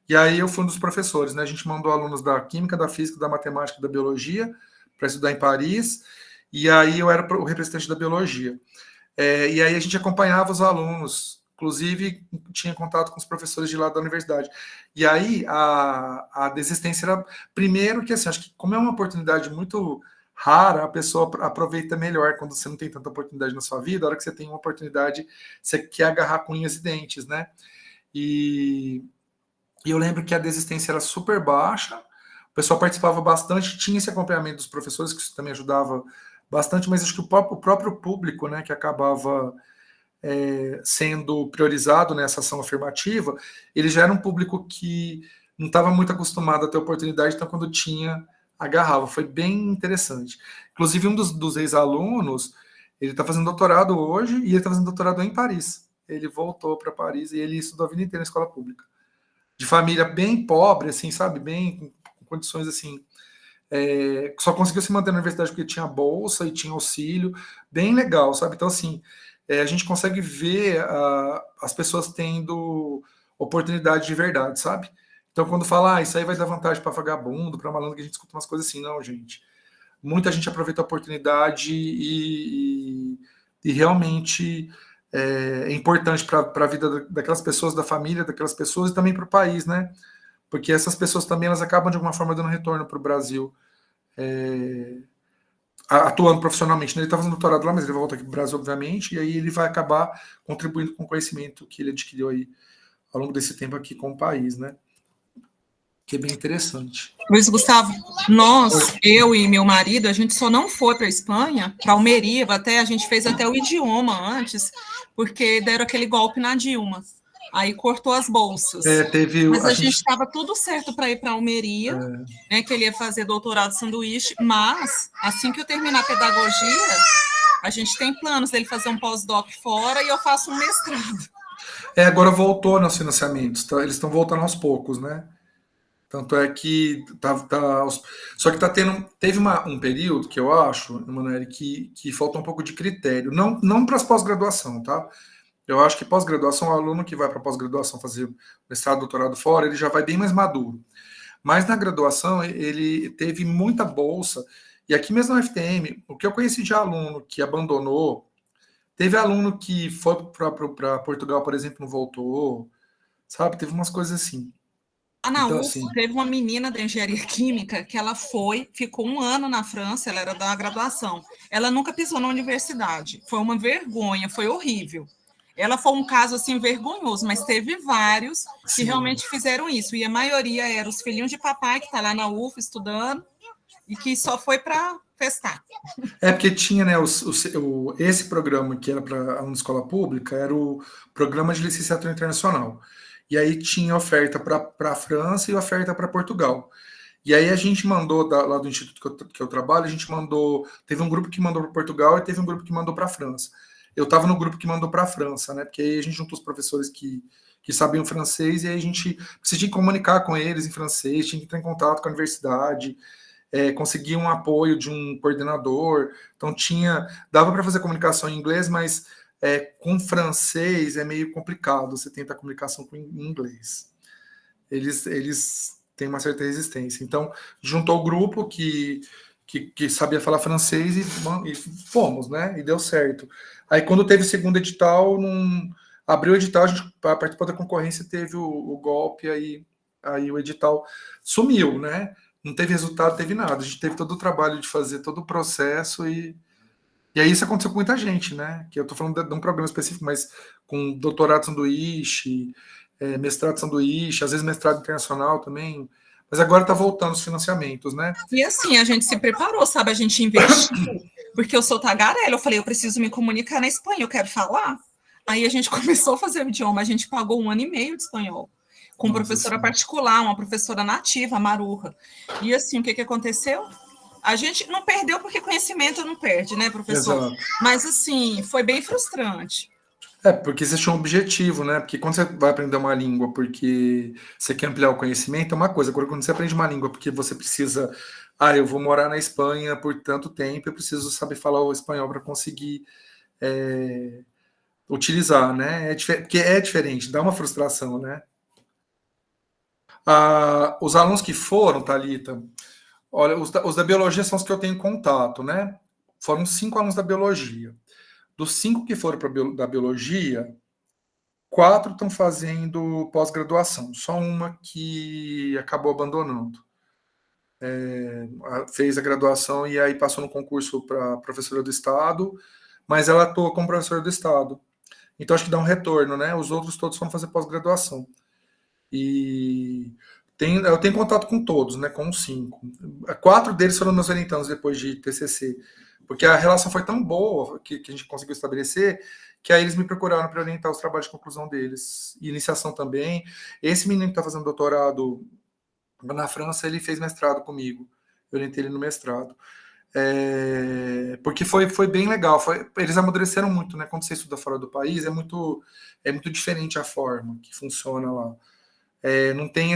E aí eu fui um dos professores, né? A gente mandou alunos da química, da física, da matemática e da biologia para estudar em Paris, e aí eu era o representante da biologia. E aí a gente acompanhava os alunos, inclusive tinha contato com os professores de lá da universidade. E aí a desistência era, primeiro que assim, acho que como é uma oportunidade muito rara, a pessoa aproveita melhor quando você não tem tanta oportunidade na sua vida, a hora que você tem uma oportunidade, você quer agarrar com unhas e dentes, né? E eu lembro que a desistência era super baixa, o pessoal participava bastante, tinha esse acompanhamento dos professores, que isso também ajudava bastante, mas acho que o próprio público, né, que acabava sendo priorizado nessa ação afirmativa, ele já era um público que não estava muito acostumado a ter oportunidade, então quando tinha, agarrava. Foi bem interessante. Inclusive, um dos ex-alunos, ele está fazendo doutorado hoje, e ele está fazendo doutorado em Paris. Ele voltou para Paris e ele estudou a vida inteira na escola pública. De família bem pobre, assim, sabe? Bem com condições, assim, só conseguiu se manter na universidade porque tinha bolsa e tinha auxílio, bem legal, sabe? Então, assim, a gente consegue ver as pessoas tendo oportunidade de verdade, sabe? Então, quando fala, isso aí vai dar vantagem para vagabundo, para malandro, que a gente escuta umas coisas assim, não, gente. Muita gente aproveita a oportunidade e realmente é importante para a vida daquelas pessoas, da família daquelas pessoas e também para o país, né? Porque essas pessoas também elas acabam de alguma forma dando retorno para o Brasil, atuando profissionalmente. Né? Ele está fazendo doutorado lá, mas ele vai voltar aqui para o Brasil, obviamente, e aí ele vai acabar contribuindo com o conhecimento que ele adquiriu aí ao longo desse tempo aqui com o país, né? Que é bem interessante. Luiz Gustavo, eu e meu marido, a gente só não foi para a Espanha, para Almeria, a gente fez até o idioma antes, porque deram aquele golpe na Dilma. Aí cortou as bolsas. Mas a gente estava tudo certo para ir para Almeria, né, que ele ia fazer doutorado sanduíche, mas assim que eu terminar a pedagogia, a gente tem planos dele fazer um pós-doc fora e eu faço um mestrado. Agora voltou nos financiamentos, tá? Eles estão voltando aos poucos, né? Tanto é que só que teve um período que eu acho, Emanuele, que falta um pouco de critério, não para as pós-graduação, tá? Eu acho que pós-graduação, o aluno que vai para pós-graduação fazer mestrado, doutorado fora, ele já vai bem mais maduro. Mas na graduação, ele teve muita bolsa, e aqui mesmo na UFTM, o que eu conheci de aluno que abandonou, teve aluno que foi para Portugal, por exemplo, não voltou, sabe? Teve umas coisas assim. Na UF, assim, teve uma menina da engenharia química que ela ficou 1 ano na França, ela era da graduação. Ela nunca pisou na universidade. Foi uma vergonha, foi horrível. Ela foi um caso, assim, vergonhoso, mas teve vários que realmente fizeram isso. E a maioria eram os filhinhos de papai que está lá na UF estudando e que só foi para festar. Porque tinha, né, esse programa que era para aluno de escola pública, era o programa de licenciatura internacional. E aí tinha oferta para a França e oferta para Portugal. E aí a gente mandou, lá do instituto que eu trabalho, teve um grupo que mandou para Portugal e teve um grupo que mandou para a França. eu estava no grupo que mandou para a França, né? Porque aí a gente juntou os professores que sabiam francês e aí a gente tinha que comunicar com eles em francês, tinha que entrar em contato com a universidade, conseguir um apoio de um coordenador. Então dava para fazer comunicação em inglês, mas com francês é meio complicado você tentar comunicação em inglês. Eles têm uma certa resistência. Então, juntou o grupo que sabia falar francês e fomos, né? E deu certo. Aí, quando teve o segundo edital, abriu o edital, a gente participou da concorrência, teve o golpe, aí o edital sumiu, né? Não teve resultado, teve nada. A gente teve todo o trabalho de fazer todo o processo e aí isso aconteceu com muita gente, né? Que eu estou falando de um programa específico, mas com doutorado sanduíche, mestrado sanduíche, às vezes mestrado internacional também. Mas agora está voltando os financiamentos, né? E assim, a gente se preparou, sabe? A gente investiu, porque eu sou tagarela. Eu falei, eu preciso me comunicar na Espanha, eu quero falar. Aí a gente começou a fazer o idioma, a gente pagou 1 ano e meio de espanhol, com professora particular, uma professora nativa, a Marurra. E assim, o que aconteceu? A gente não perdeu porque conhecimento não perde, né, professor? Exato. Mas assim, foi bem frustrante. Porque existe um objetivo, né? Porque quando você vai aprender uma língua porque você quer ampliar o conhecimento, é uma coisa. Agora, quando você aprende uma língua porque você precisa... eu vou morar na Espanha por tanto tempo, eu preciso saber falar o espanhol para conseguir utilizar, né? Porque é diferente, dá uma frustração, né? Os alunos que foram, Thalita, olha, os da biologia são os que eu tenho contato, né? Foram 5 alunos da biologia. Dos 5 que foram da biologia, 4 estão fazendo pós-graduação. Só uma que acabou abandonando. Fez a graduação e aí passou no concurso para professora do Estado, mas ela atua como professora do Estado. Então, acho que dá um retorno, né? Os outros todos foram fazer pós-graduação. E eu tenho contato com todos, né? Com os 5. 4 deles foram meus orientandos depois de TCC, porque a relação foi tão boa que a gente conseguiu estabelecer, que aí eles me procuraram para orientar os trabalhos de conclusão deles, e iniciação também. Esse menino que está fazendo doutorado na França, ele fez mestrado comigo, eu orientei ele no mestrado. Porque foi bem legal, eles amadureceram muito, né? Quando você estuda fora do país, é muito diferente a forma que funciona lá. Não tem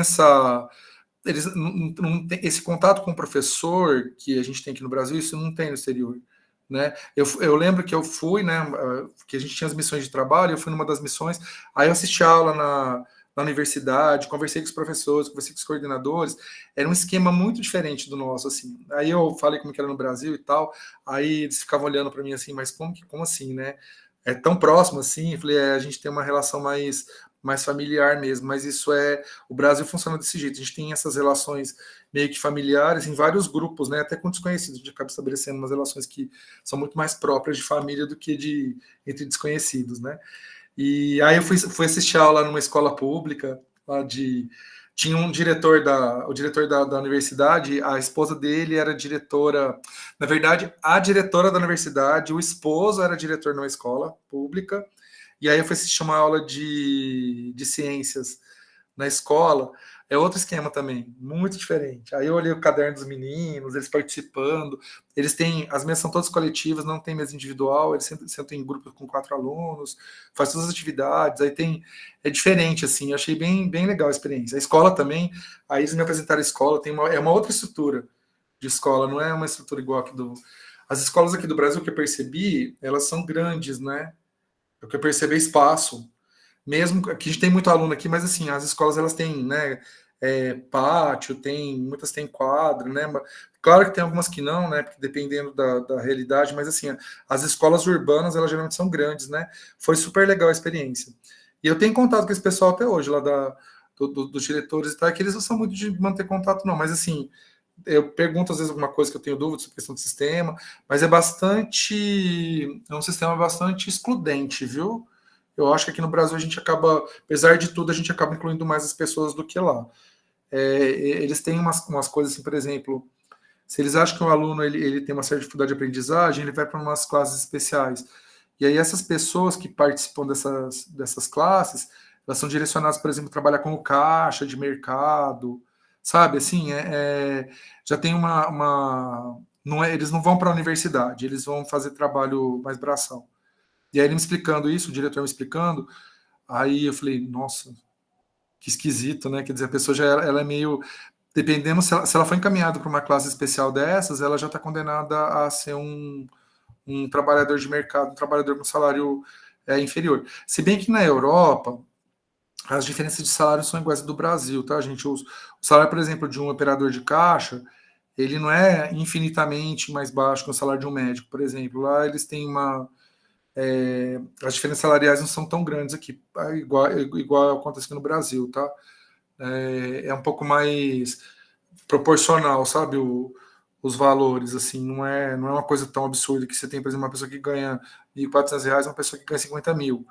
não tem esse contato com o professor que a gente tem aqui no Brasil, isso não tem no exterior, né? Eu lembro que eu fui, né? Que a gente tinha as missões de trabalho, eu fui numa das missões, aí eu assisti a aula na universidade, conversei com os professores, conversei com os coordenadores, era um esquema muito diferente do nosso, assim. Aí eu falei como que era no Brasil e tal, aí eles ficavam olhando para mim assim, mas como assim, né? É tão próximo assim? Eu falei, a gente tem uma relação mais familiar mesmo, mas o Brasil funciona desse jeito, a gente tem essas relações meio que familiares em vários grupos, né, até com desconhecidos, a gente acaba estabelecendo umas relações que são muito mais próprias de família do que entre desconhecidos, né, e aí eu fui assistir aula numa escola pública, tinha o diretor da universidade, a esposa dele era diretora, na verdade, a diretora da universidade, o esposo era diretor numa escola pública, e aí eu fui assistir uma aula de ciências na escola, é outro esquema também, muito diferente. Aí eu olhei o caderno dos meninos, eles participando, as mesas são todas coletivas, não tem mesa individual, eles sentam em grupos com 4 alunos, faz todas as atividades, é diferente, assim, eu achei bem, bem legal a experiência. A escola também, aí eles me apresentaram a escola, é uma outra estrutura de escola, não é uma estrutura igual aqui as escolas aqui do Brasil que eu percebi, elas são grandes, né? O que eu percebi é espaço. Mesmo que a gente tem muito aluno aqui, mas assim, as escolas elas têm, né, pátio, muitas têm quadro, né? Claro que tem algumas que não, né? Porque dependendo da realidade, mas assim, as escolas urbanas elas geralmente são grandes, né? Foi super legal a experiência. E eu tenho contato com esse pessoal até hoje, lá dos diretores e tal, que eles não são muito de manter contato, não, mas assim, eu pergunto às vezes alguma coisa que eu tenho dúvida sobre a questão do sistema, mas é um sistema bastante excludente, viu? Eu acho que aqui no Brasil a gente acaba, apesar de tudo, a gente acaba incluindo mais as pessoas do que lá. Eles têm umas coisas assim, por exemplo, se eles acham que o aluno ele tem uma certa dificuldade de aprendizagem, ele vai para umas classes especiais. E aí essas pessoas que participam dessas classes, elas são direcionadas, por exemplo, a trabalhar como caixa de mercado, sabe? Assim, já tem eles não vão para a universidade, eles vão fazer trabalho mais braçal. E aí ele me explicando isso, o diretor me explicando, aí eu falei, nossa, que esquisito, né? Quer dizer, a pessoa já ela é meio... Dependendo, se ela for encaminhada para uma classe especial dessas, ela já está condenada a ser um trabalhador de mercado, um trabalhador com salário inferior. Se bem que na Europa, as diferenças de salário são iguais ao do Brasil, tá, gente? O salário, por exemplo, de um operador de caixa, ele não é infinitamente mais baixo que o salário de um médico, por exemplo. Lá eles têm as diferenças salariais não são tão grandes aqui, igual acontece aqui no Brasil, tá? É um pouco mais proporcional, sabe, os valores, assim, não é uma coisa tão absurda que você tem, por exemplo, uma pessoa que ganha R$1.400 uma pessoa que ganha 50 mil.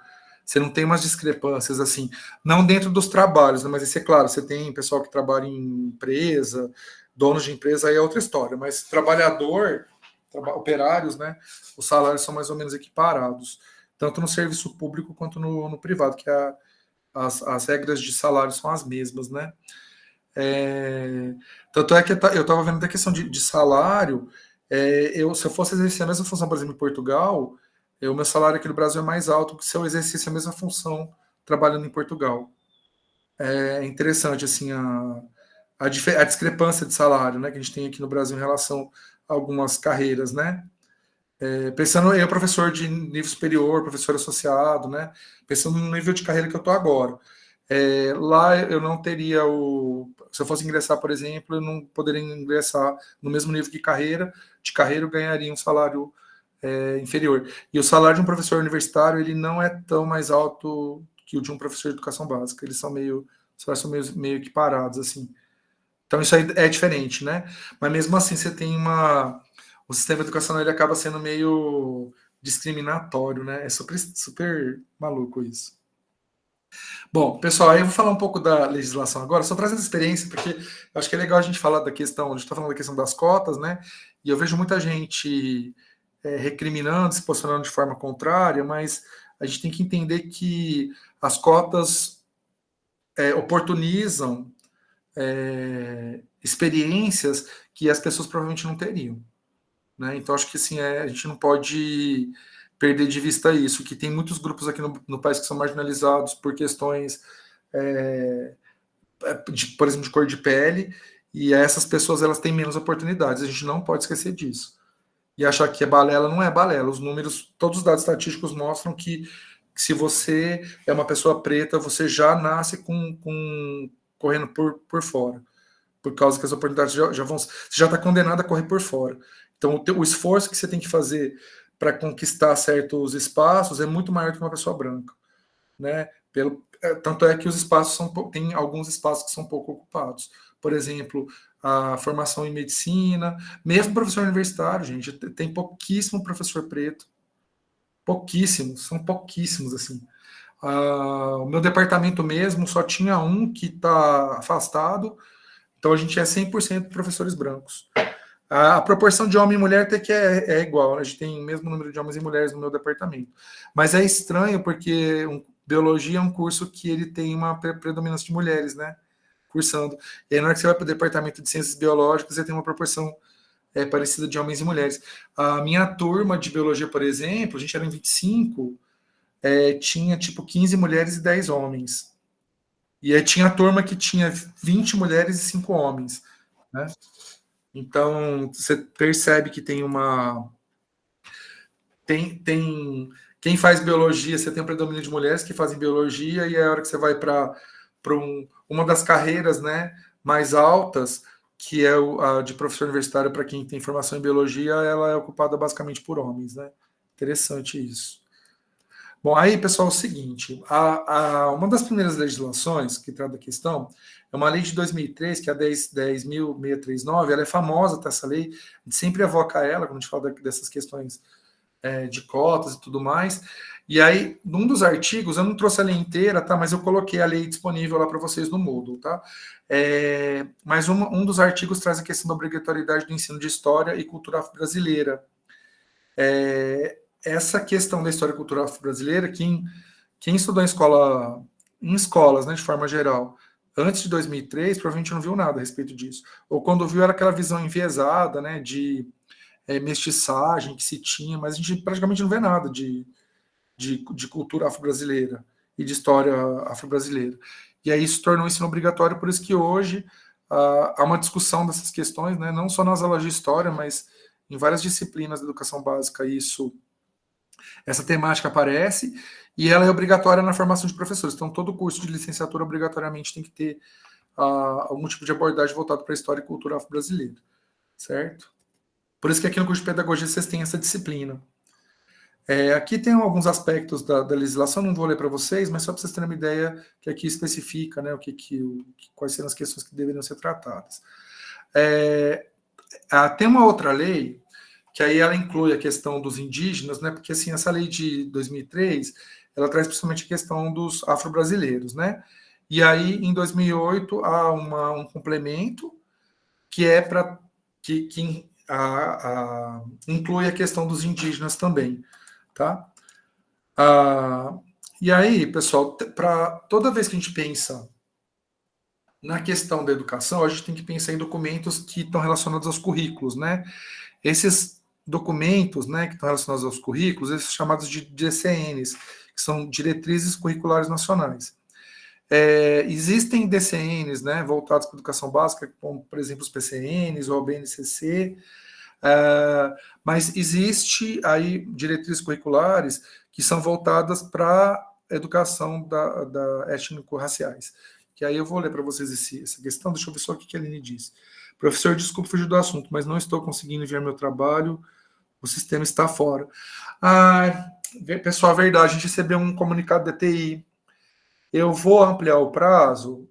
Você não tem umas discrepâncias, assim, não dentro dos trabalhos, né, mas isso é claro, você tem pessoal que trabalha em empresa, donos de empresa, aí é outra história, mas trabalhador, operários, né, os salários são mais ou menos equiparados, tanto no serviço público quanto no privado, que as regras de salário são as mesmas, né? Tanto é que eu estava vendo da questão de salário, se eu fosse exercer a mesma função, por exemplo, em Portugal, o meu salário aqui no Brasil é mais alto que se eu exercesse a mesma função trabalhando em Portugal. É interessante, assim, a discrepância de salário, né, que a gente tem aqui no Brasil em relação a algumas carreiras, né? Pensando eu, professor de nível superior, professor associado, né? Pensando no nível de carreira que eu estou agora. Lá eu não teria se eu fosse ingressar, por exemplo, eu não poderia ingressar no mesmo nível de carreira eu ganharia um salário inferior. E o salário de um professor universitário, ele não é tão mais alto que o de um professor de educação básica, eles são meio equiparados, assim. Então isso aí é diferente, né? Mas mesmo assim você tem o sistema educacional, ele acaba sendo meio discriminatório, né? É super, super maluco isso. Bom, pessoal, aí eu vou falar um pouco da legislação agora, só trazendo experiência, porque eu acho que é legal a gente falar da questão, a gente está falando da questão das cotas, né? E eu vejo muita gente recriminando, se posicionando de forma contrária, mas a gente tem que entender que as cotas oportunizam experiências que as pessoas provavelmente não teriam, né? Então, acho que assim, a gente não pode perder de vista isso, que tem muitos grupos aqui no país que são marginalizados por questões, por exemplo, de cor de pele, e essas pessoas elas têm menos oportunidades. A gente não pode esquecer disso. E achar que é balela, não é balela. Os números, todos os dados estatísticos mostram que se você é uma pessoa preta, você já nasce correndo por fora, por causa que as oportunidades já vão... Você já está condenado a correr por fora. Então, o esforço que você tem que fazer para conquistar certos espaços é muito maior do que uma pessoa branca, né? Tanto é que os espaços tem alguns espaços que são pouco ocupados. Por exemplo, a formação em medicina, mesmo professor universitário, gente, tem pouquíssimo professor preto. Pouquíssimos, são pouquíssimos, assim. O meu departamento mesmo só tinha um que está afastado, então a gente é 100% professores brancos. A proporção de homem e mulher até que é igual, né? A gente tem o mesmo número de homens e mulheres no meu departamento. Mas é estranho porque biologia é um curso que ele tem uma predominância de mulheres, né? Cursando. E aí, na hora que você vai para o departamento de ciências biológicas, você tem uma proporção parecida de homens e mulheres. A minha turma de biologia, por exemplo, a gente era em 25, tinha tipo 15 mulheres e 10 homens. E aí tinha a turma que tinha 20 mulheres e 5 homens, né? Então, você percebe que tem quem faz biologia, você tem um predomínio de mulheres que fazem biologia, e a hora que você vai para uma das carreiras, né, mais altas, que é a de professor universitário, para quem tem formação em biologia, ela é ocupada basicamente por homens, né? Interessante isso. Bom, aí, pessoal, é o seguinte, uma das primeiras legislações que trata da questão é uma lei de 2003, que é a 10.639, ela é famosa, tá, essa lei, a gente sempre evoca ela quando a gente fala dessas questões de cotas e tudo mais, e aí, num dos artigos, eu não trouxe a lei inteira, tá, mas eu coloquei a lei disponível lá para vocês no Moodle, tá? Mas um dos artigos traz a questão da obrigatoriedade do ensino de história e cultura brasileira. Essa questão da história cultural brasileira, quem estudou em escolas, né, de forma geral, antes de 2003, provavelmente não viu nada a respeito disso. Ou quando viu, era aquela visão enviesada, né, de mestiçagem que se tinha, mas a gente praticamente não vê nada de cultura afro-brasileira e de história afro-brasileira. E aí isso tornou o ensino obrigatório, por isso que hoje há uma discussão dessas questões, né, não só nas aulas de história, mas em várias disciplinas da educação básica, essa temática aparece, e ela é obrigatória na formação de professores. Então, todo curso de licenciatura obrigatoriamente tem que ter algum tipo de abordagem voltado para a história e cultura afro-brasileira, certo? Por isso que aqui no curso de pedagogia vocês têm essa disciplina. Aqui tem alguns aspectos da legislação, não vou ler para vocês, mas só para vocês terem uma ideia que aqui especifica, né, quais serão as questões que deveriam ser tratadas. Tem uma outra lei, que aí ela inclui a questão dos indígenas, né, porque assim, essa lei de 2003, ela traz principalmente a questão dos afro-brasileiros, né, e aí em 2008 há um complemento que inclui a questão dos indígenas também, tá? E aí, pessoal, toda vez que a gente pensa na questão da educação, a gente tem que pensar em documentos que estão relacionados aos currículos, né? Esses documentos, né, que estão relacionados aos currículos, esses chamados de DCNs, que são Diretrizes Curriculares Nacionais. Existem DCNs, né, voltados para a educação básica, como, por exemplo, os PCNs ou a BNCC, mas existe aí diretrizes curriculares que são voltadas para a educação da étnico-raciais. Que aí eu vou ler para vocês essa questão, deixa eu ver só o que a Aline disse. Professor, desculpe fugir do assunto, mas não estou conseguindo enviar meu trabalho, o sistema está fora. Pessoal, verdade, a gente recebeu um comunicado da TI. Eu vou ampliar o prazo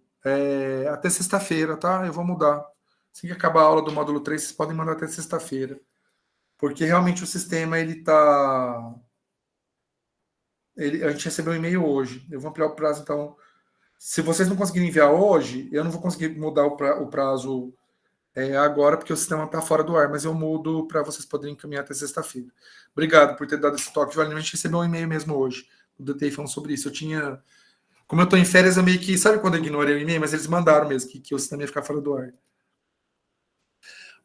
até sexta-feira, tá? Eu vou mudar. Assim que acabar a aula do módulo 3, vocês podem mandar até sexta-feira. Porque realmente o sistema, ele tá... a gente recebeu um e-mail hoje. Eu vou ampliar o prazo, então... Se vocês não conseguirem enviar hoje, eu não vou conseguir mudar o prazo agora, porque o sistema está fora do ar, mas eu mudo para vocês poderem encaminhar até sexta-feira. Obrigado por ter dado esse toque. A gente recebeu um e-mail mesmo hoje, do DTI falando sobre isso. Como eu estou em férias, eu meio que... Sabe quando eu ignorei o e-mail? Mas eles mandaram mesmo, que o sistema ia ficar fora do ar.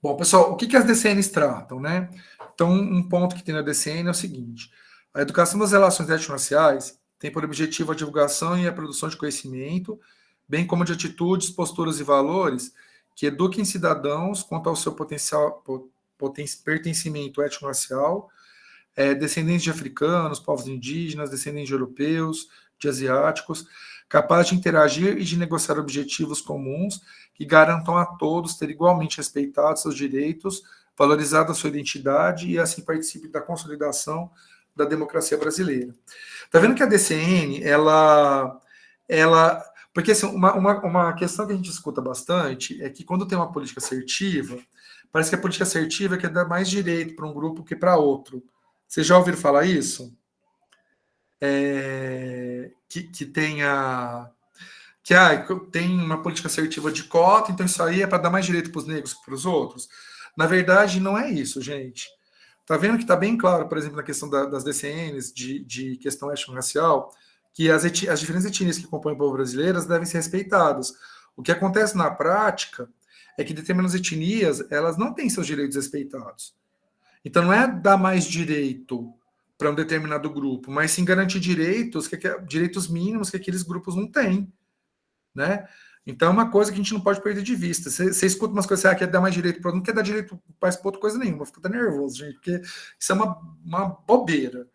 Bom, pessoal, o que as DCNs tratam, né? Então, um ponto que tem na DCN é o seguinte: a educação das relações étnico-raciais tem por objetivo a divulgação e a produção de conhecimento, bem como de atitudes, posturas e valores que eduquem cidadãos quanto ao seu pertencimento étnico-racial, descendentes de africanos, povos indígenas, descendentes de europeus, de asiáticos, capazes de interagir e de negociar objetivos comuns que garantam a todos ter igualmente respeitado seus direitos, valorizado a sua identidade e assim participe da consolidação da democracia brasileira. Tá vendo que a DCN, porque assim, uma questão que a gente escuta bastante é que quando tem uma política assertiva, parece que a política assertiva quer dar mais direito para um grupo que para outro. Vocês já ouviram falar isso? Tem uma política assertiva de cota, então isso aí é para dar mais direito para os negros que para os outros. Na verdade, não é isso, gente. Tá vendo que está bem claro, por exemplo, na questão das DCNs, de questão étnico-racial, que as diferentes etnias que compõem o povo brasileiro devem ser respeitadas. O que acontece na prática é que determinadas etnias, elas não têm seus direitos respeitados. Então, não é dar mais direito para um determinado grupo, mas sim garantir direitos mínimos que aqueles grupos não têm, né? Então, é uma coisa que a gente não pode perder de vista. Você escuta umas coisas, quer dar mais direito para outro, não quer dar direito para outra coisa nenhuma, fica até nervoso, gente, porque isso é uma bobeira.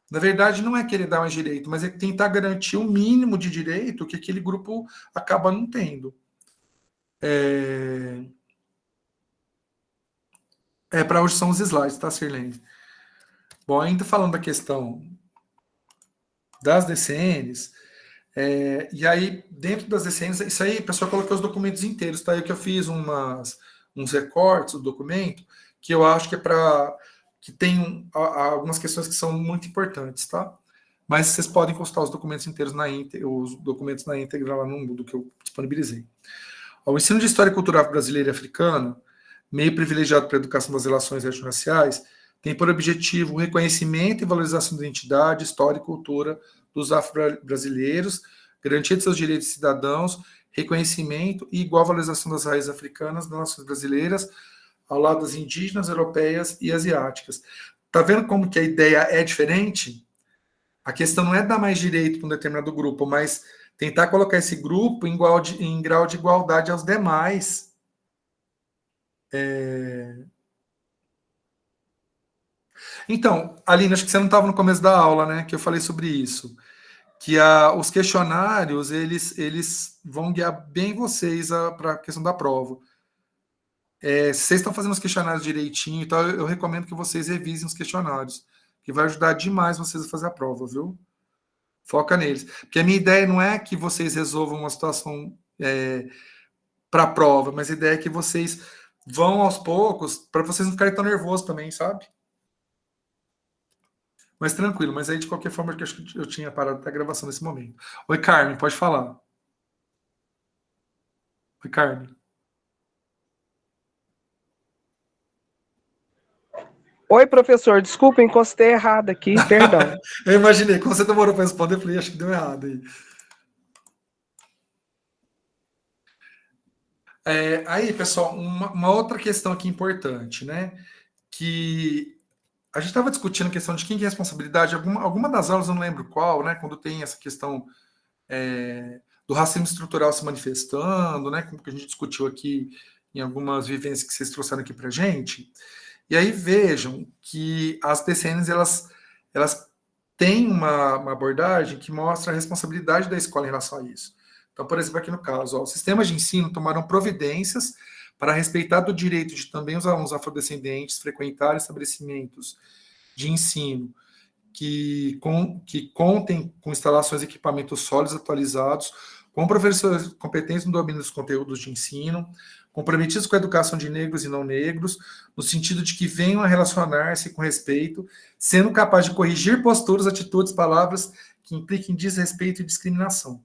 Na verdade, não é querer dar mais direito, mas é tentar garantir o mínimo de direito que aquele grupo acaba não tendo. Para hoje são os slides, tá, Sirlene? Bom, ainda falando da questão das DCNs, e aí, dentro das DCNs, isso aí, pessoal, coloquei os documentos inteiros, tá? Aí que eu fiz uns recortes do documento, que eu acho que que tem algumas questões que são muito importantes, tá? Mas vocês podem consultar os documentos inteiros os documentos na íntegra lá no do que eu disponibilizei. O ensino de história e cultura brasileira e africana, meio privilegiado para a educação das relações étnico-raciais, tem por objetivo o reconhecimento e valorização da identidade, história e cultura dos afro-brasileiros, garantia de seus direitos de cidadãos, reconhecimento e igual valorização das raízes africanas das nações brasileiras, ao lado das indígenas, europeias e asiáticas. Tá vendo como que a ideia é diferente? A questão não é dar mais direito para um determinado grupo, mas tentar colocar esse grupo em grau de igualdade aos demais. Então, Aline, acho que você não estava no começo da aula, né? Que eu falei sobre isso. Que os questionários, eles vão guiar bem vocês para a questão da prova. Se vocês estão fazendo os questionários direitinho, então eu recomendo que vocês revisem os questionários, que vai ajudar demais vocês a fazer a prova, viu? Foca neles. Porque a minha ideia não é que vocês resolvam uma situação para a prova, mas a ideia é que vocês vão aos poucos, para vocês não ficarem tão nervosos também, sabe? Mas tranquilo, mas aí de qualquer forma eu acho que eu tinha parado a gravação nesse momento. Oi, Carmen, pode falar. Oi, Carmen. Oi, professor, desculpa, encostei errado aqui, perdão. Eu imaginei, quando você demorou para responder, eu falei, acho que deu errado aí. Aí, pessoal, uma outra questão aqui importante, né? Que a gente estava discutindo a questão de quem tem responsabilidade, alguma das aulas, eu não lembro qual, né? Quando tem essa questão do racismo estrutural se manifestando, né? Como que a gente discutiu aqui em algumas vivências que vocês trouxeram aqui para a gente. E aí vejam que as DCNs, elas têm uma abordagem que mostra a responsabilidade da escola em relação a isso. Então, por exemplo, aqui no caso, os sistemas de ensino tomaram providências para respeitar do direito de também os alunos afrodescendentes frequentar estabelecimentos de ensino que contem com instalações e equipamentos sólidos atualizados, com professores competentes no domínio dos conteúdos de ensino, comprometidos com a educação de negros e não negros, no sentido de que venham a relacionar-se com respeito, sendo capazes de corrigir posturas, atitudes, palavras que impliquem desrespeito e discriminação.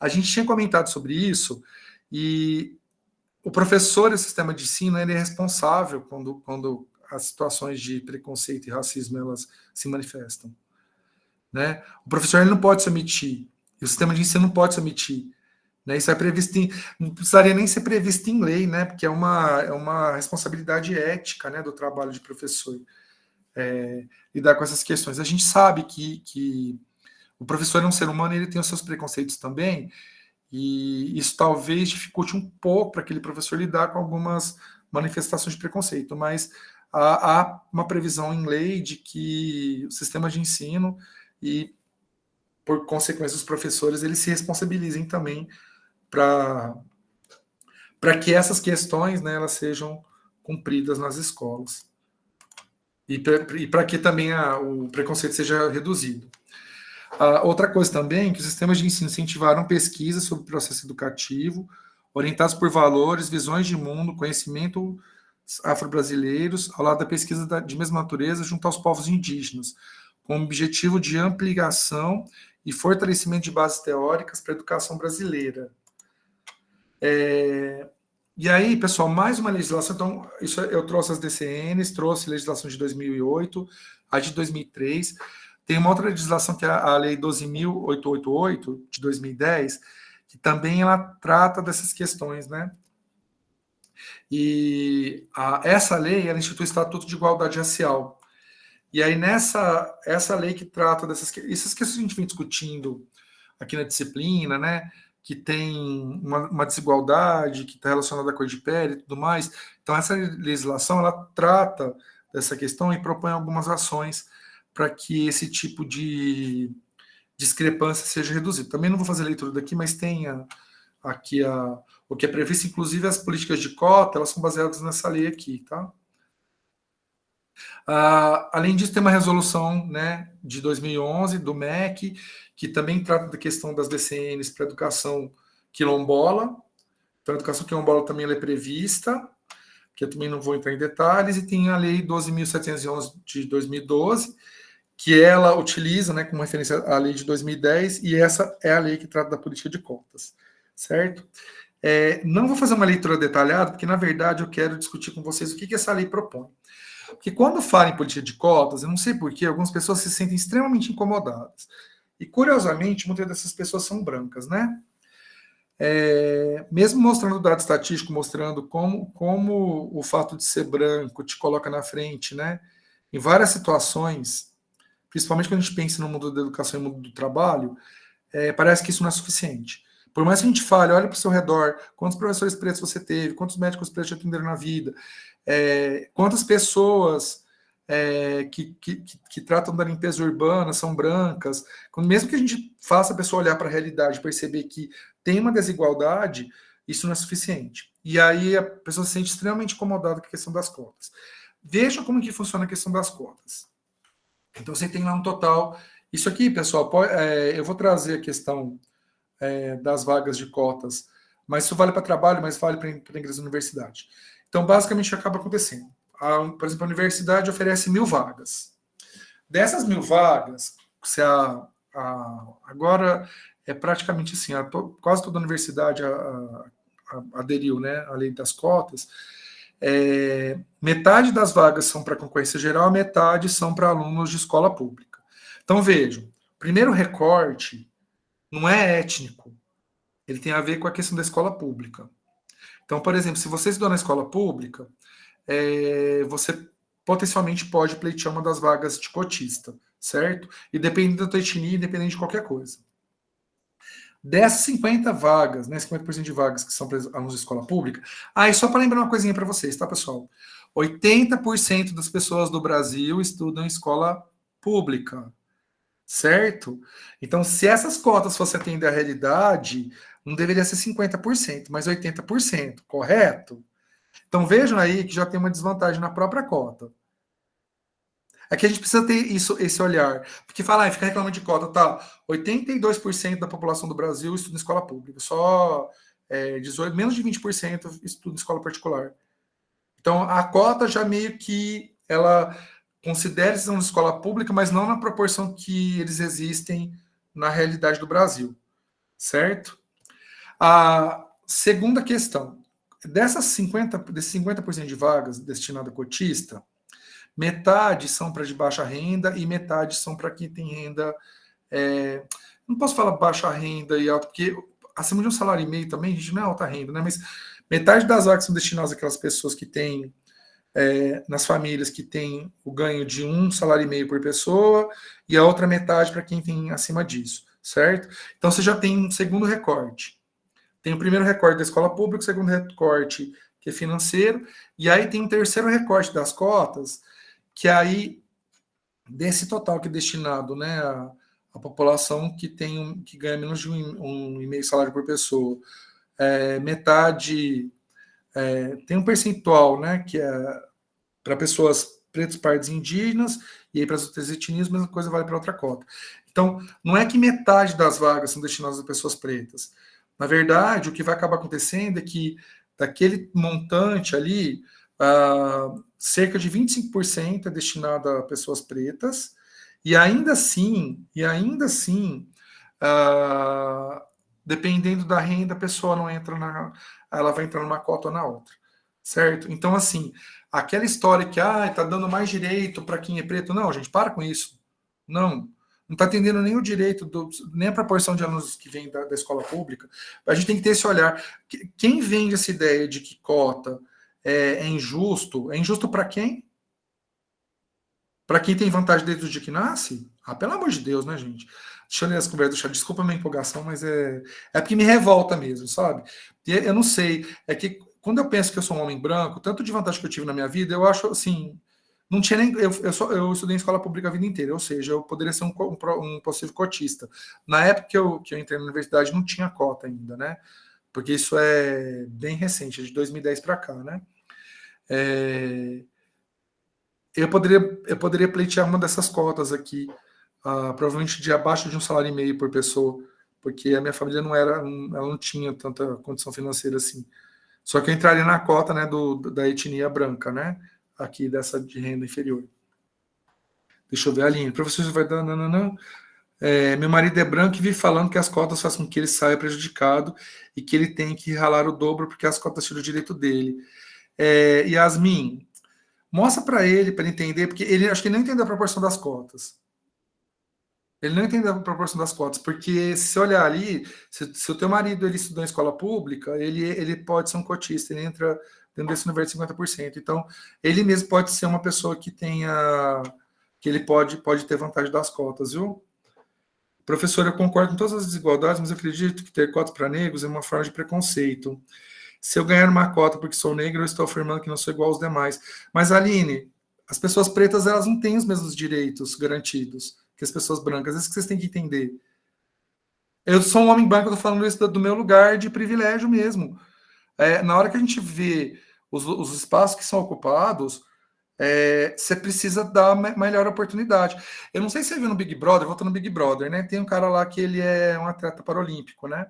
A gente tinha comentado sobre isso, e o professor e o sistema de ensino ele é responsável quando as situações de preconceito e racismo elas se manifestam, né? O professor ele não pode se omitir, e o sistema de ensino não pode se omitir, né? Isso é previsto não precisaria nem ser previsto em lei, né? Porque é uma responsabilidade ética, né, do trabalho de professor lidar com essas questões. A gente sabe que o professor é um ser humano e ele tem os seus preconceitos também, e isso talvez dificulte um pouco para aquele professor lidar com algumas manifestações de preconceito, mas há uma previsão em lei de que o sistema de ensino e, por consequência, os professores eles se responsabilizem também para que essas questões, né, elas sejam cumpridas nas escolas e para que também o preconceito seja reduzido. Outra coisa também, que os sistemas de ensino incentivaram pesquisas sobre o processo educativo, orientados por valores, visões de mundo, conhecimento afro-brasileiros, ao lado da pesquisa de mesma natureza junto aos povos indígenas, com o objetivo de ampliação e fortalecimento de bases teóricas para a educação brasileira. E aí, pessoal, mais uma legislação. Então, isso eu trouxe as DCNs, trouxe legislação de 2008, a de 2003. Tem uma outra legislação que é a Lei 12.888, de 2010, que também ela trata dessas questões, né? E essa lei, ela institui o Estatuto de Igualdade Racial. E aí, essa lei que trata essas questões que a gente vem discutindo aqui na disciplina, né? Que tem uma desigualdade, que está relacionada à cor de pele e tudo mais. Então, essa legislação, ela trata dessa questão e propõe algumas ações para que esse tipo de discrepância seja reduzido. Também não vou fazer leitura daqui, mas tem aqui o que é previsto, inclusive as políticas de cota, elas são baseadas nessa lei aqui, tá? Além disso, tem uma resolução, né, de 2011 do MEC, que também trata da questão das DCNs para a educação quilombola. Então, a educação quilombola também ela é prevista, que eu também não vou entrar em detalhes, e tem a Lei 12.711 de 2012, que ela utiliza, né, como referência à lei de 2010, e essa é a lei que trata da política de cotas, certo? Não vou fazer uma leitura detalhada, porque, na verdade, eu quero discutir com vocês o que essa lei propõe. Porque quando fala em política de cotas, eu não sei porquê, algumas pessoas se sentem extremamente incomodadas. E, curiosamente, muitas dessas pessoas são brancas, né? Mesmo mostrando dado estatístico, mostrando como o fato de ser branco te coloca na frente, né? Em várias situações, principalmente quando a gente pensa no mundo da educação e no mundo do trabalho, parece que isso não é suficiente. Por mais que a gente fale, olha para o seu redor, quantos professores pretos você teve, quantos médicos pretos te atenderam na vida, quantas pessoas que tratam da limpeza urbana são brancas, mesmo que a gente faça a pessoa olhar para a realidade, perceber que tem uma desigualdade, isso não é suficiente. E aí a pessoa se sente extremamente incomodada com a questão das cotas. Veja como que funciona a questão das cotas. Então você tem lá um total. Isso aqui, pessoal, eu vou trazer a questão das vagas de cotas, mas isso vale para trabalho, mas vale para ingressar na universidade. Então, basicamente, o que acaba acontecendo? Por exemplo, a universidade oferece 1.000 vagas. Dessas 1.000 vagas, agora é praticamente assim, quase toda a universidade aderiu, né, à lei das cotas. Metade das vagas são para concorrência geral, metade são para alunos de escola pública. Então, vejam, o primeiro recorte não é étnico, ele tem a ver com a questão da escola pública. Então, por exemplo, se você estudou na escola pública, você potencialmente pode pleitear uma das vagas de cotista, certo? E dependendo da tua etnia, independente de qualquer coisa. Dessas 50 vagas, né, 50% de vagas que são para alunos de escola pública, e só para lembrar uma coisinha para vocês, tá, pessoal? 80% das pessoas do Brasil estudam em escola pública, certo? Então, se essas cotas fossem atender à realidade, não deveria ser 50%, mas 80%, correto? Então, vejam aí que já tem uma desvantagem na própria cota. É que a gente precisa ter esse olhar. Porque fica reclamando de cota, tá? 82% da população do Brasil estuda em escola pública, só menos de 20% estuda em escola particular. Então, a cota já meio que ela considera eles uma escola pública, mas não na proporção que eles existem na realidade do Brasil, certo? A segunda questão, desses 50% de vagas destinadas a cotista, metade são para de baixa renda e metade são para quem tem renda, não posso falar baixa renda e alta, porque acima de um salário e meio também, a gente não é alta renda, né? Mas metade das vagas são destinadas àquelas pessoas que têm nas famílias que tem o ganho de um salário e meio por pessoa, e a outra metade para quem tem acima disso, certo? Então você já tem um segundo recorte. Tem o primeiro recorte da escola pública, o segundo recorte que é financeiro, e aí tem um terceiro recorte das cotas, que aí, desse total que é destinado, né, a população que ganha menos de um e meio salário por pessoa, metade... tem um percentual, né, que é para pessoas pretas, pardas e indígenas, e aí para as outras etnias, a mesma coisa vale para outra cota. Então, não é que metade das vagas são destinadas a pessoas pretas. Na verdade, o que vai acabar acontecendo é que daquele montante ali, cerca de 25% é destinado a pessoas pretas, e ainda assim, dependendo da renda, a pessoa não entra ela vai entrar numa cota ou na outra, certo? Então, assim, aquela história que tá dando mais direito para quem é preto, não, gente, para com isso. Não está atendendo nem o direito, nem a proporção de alunos que vem da escola pública. A gente tem que ter esse olhar. Quem vende essa ideia de que cota é injusto para quem? Para quem tem vantagem desde o dia que nasce? Pelo amor de Deus, né, gente? Deixa eu ler as conversas do chat. Desculpa a minha empolgação, mas é porque me revolta mesmo, sabe? Eu não sei. É que quando eu penso que eu sou um homem branco, tanto de vantagem que eu tive na minha vida, eu acho assim. Não tinha nem. Eu estudei em escola pública a vida inteira, ou seja, eu poderia ser um possível cotista. Na época que eu entrei na universidade, não tinha cota ainda, né? Porque isso é bem recente, de 2010 para cá, né? Eu poderia pleitear uma dessas cotas aqui, provavelmente de abaixo de um salário e meio por pessoa, porque a minha família ela não tinha tanta condição financeira assim. Só que eu entraria na cota, né, da etnia branca, né? Aqui dessa de renda inferior. Deixa eu ver a linha. Professor, você vai dar... Não. Meu marido é branco e vive falando que as cotas fazem com que ele saia prejudicado e que ele tem que ralar o dobro porque as cotas tiram o direito dele. Yasmin, mostra para ele entender, porque ele acho que ele não entendeu a proporção das cotas. Ele não entendeu a proporção das cotas, porque se olhar ali, se o teu marido ele estudou em escola pública, ele pode ser um cotista, ele entra dentro desse universo de 50%. Então, ele mesmo pode ser uma pessoa que que ele pode ter vantagem das cotas, viu? Professor, eu concordo com todas as desigualdades, mas eu acredito que ter cotas para negros é uma forma de preconceito. Se eu ganhar uma cota porque sou negro, eu estou afirmando que não sou igual aos demais. Mas, Aline, as pessoas pretas, elas não têm os mesmos direitos garantidos que as pessoas brancas. Isso que vocês têm que entender. Eu sou um homem branco, eu estou falando isso do meu lugar de privilégio mesmo. Na hora que a gente vê os espaços que são ocupados, você precisa dar melhor oportunidade. Eu não sei se você viu no Big Brother, voltando no Big Brother, né? Tem um cara lá que ele é um atleta paralímpico, né?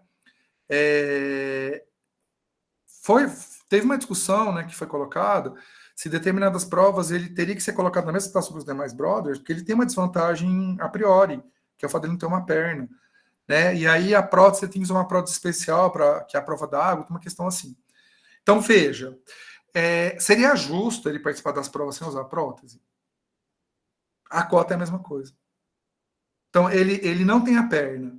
Teve uma discussão, né, que foi colocada se determinadas provas ele teria que ser colocado na mesma situação que os demais brothers, porque ele tem uma desvantagem a priori, que é o fato de ele não ter uma perna, né? E aí a prótese, você tem que usar uma prótese especial, que é a prova d'água, tem uma questão assim. Então, veja, seria justo ele participar das provas sem usar prótese? A cota é a mesma coisa. Então, ele não tem a perna.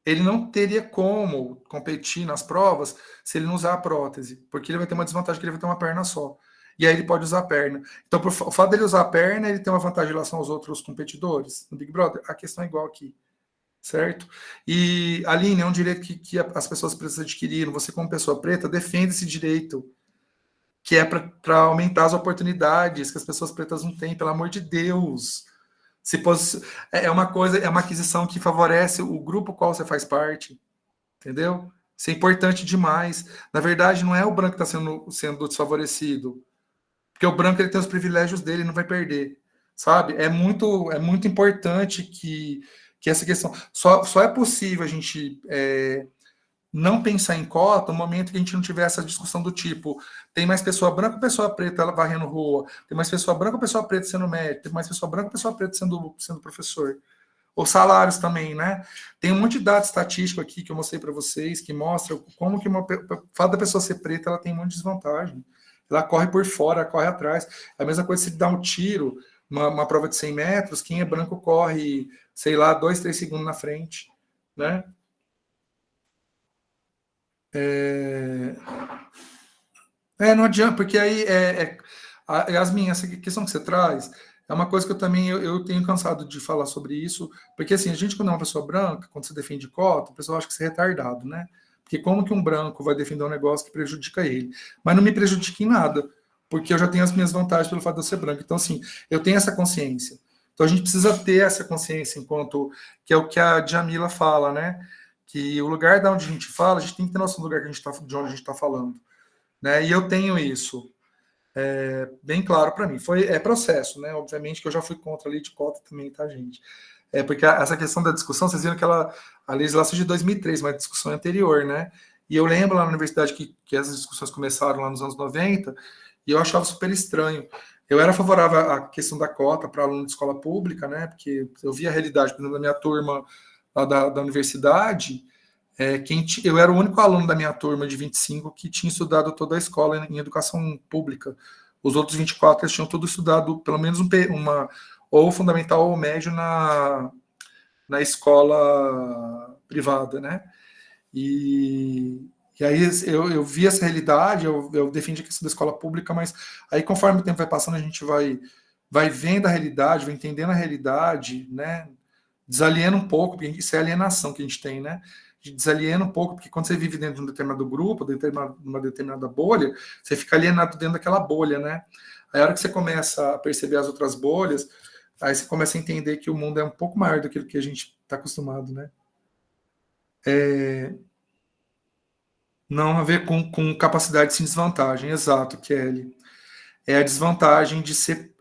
Ele não teria como competir nas provas se ele não usar a prótese, porque ele vai ter uma desvantagem que ele vai ter uma perna só. E aí ele pode usar a perna. Então, o fato dele usar a perna, ele tem uma vantagem em relação aos outros competidores. No Big Brother, a questão é igual aqui. Certo? E, Aline, é um direito que as pessoas precisam adquirir. Você, como pessoa preta, defende esse direito, que é para aumentar as oportunidades que as pessoas pretas não têm, pelo amor de Deus. É uma aquisição que favorece o grupo qual você faz parte, entendeu? Isso é importante demais. Na verdade, não é o branco que está sendo desfavorecido, porque o branco ele tem os privilégios dele, não vai perder, sabe? É muito importante que essa questão... Só é possível a gente não pensar em cota no momento que a gente não tiver essa discussão do tipo, tem mais pessoa branca ou pessoa preta ela varrendo rua, tem mais pessoa branca ou pessoa preta sendo médico, tem mais pessoa branca ou pessoa preta sendo professor. Ou salários também, né? Tem um monte de dado estatístico aqui que eu mostrei para vocês, que mostra como que o fato da pessoa ser preta, ela tem um monte de desvantagem. Ela corre por fora, ela corre atrás. É a mesma coisa se dá um tiro, uma prova de 100 metros, quem é branco corre, sei lá, 2, 3 segundos na frente, né? Não adianta, porque aí Yasmin, essa questão que você traz é uma coisa que eu tenho cansado de falar sobre isso, porque assim, a gente quando é uma pessoa branca, quando você defende cota, o pessoal acha que você é retardado, né? Porque como que um branco vai defender um negócio que prejudica ele? Mas não me prejudica em nada, porque eu já tenho as minhas vantagens pelo fato de eu ser branco. Então, assim, eu tenho essa consciência. Então, a gente precisa ter essa consciência enquanto... que é o que a Djamila fala, né? Que o lugar de onde a gente fala, a gente tem que ter noção do lugar de onde a gente está falando. Né? E eu tenho isso bem claro para mim. É processo, né? Obviamente que eu já fui contra a lei de cota também, tá, gente? Porque essa questão da discussão, vocês viram que a legislação de 2003, mas a discussão é anterior, né? E eu lembro lá na universidade que essas discussões começaram lá nos anos 90, e eu achava super estranho. Eu era favorável à questão da cota para aluno de escola pública, né? Porque eu via a realidade, por exemplo, da minha turma lá da universidade, eu era o único aluno da minha turma de 25 que tinha estudado toda a escola em educação pública. Os outros 24 eles tinham tudo estudado, pelo menos ou fundamental ou médio na escola privada, né? E aí eu vi essa realidade, eu defendi a questão da escola pública, mas aí conforme o tempo vai passando, a gente vai vendo a realidade, vai entendendo a realidade, né? Desaliena um pouco, porque isso é alienação que a gente tem, né? Desaliena um pouco, porque quando você vive dentro de um determinado grupo, uma determinada bolha, você fica alienado dentro daquela bolha, né? Aí a hora que você começa a perceber as outras bolhas, aí você começa a entender que o mundo é um pouco maior do que a gente está acostumado, né? Não a ver com capacidade sem desvantagem, exato, Kelly. É a desvantagem de ser...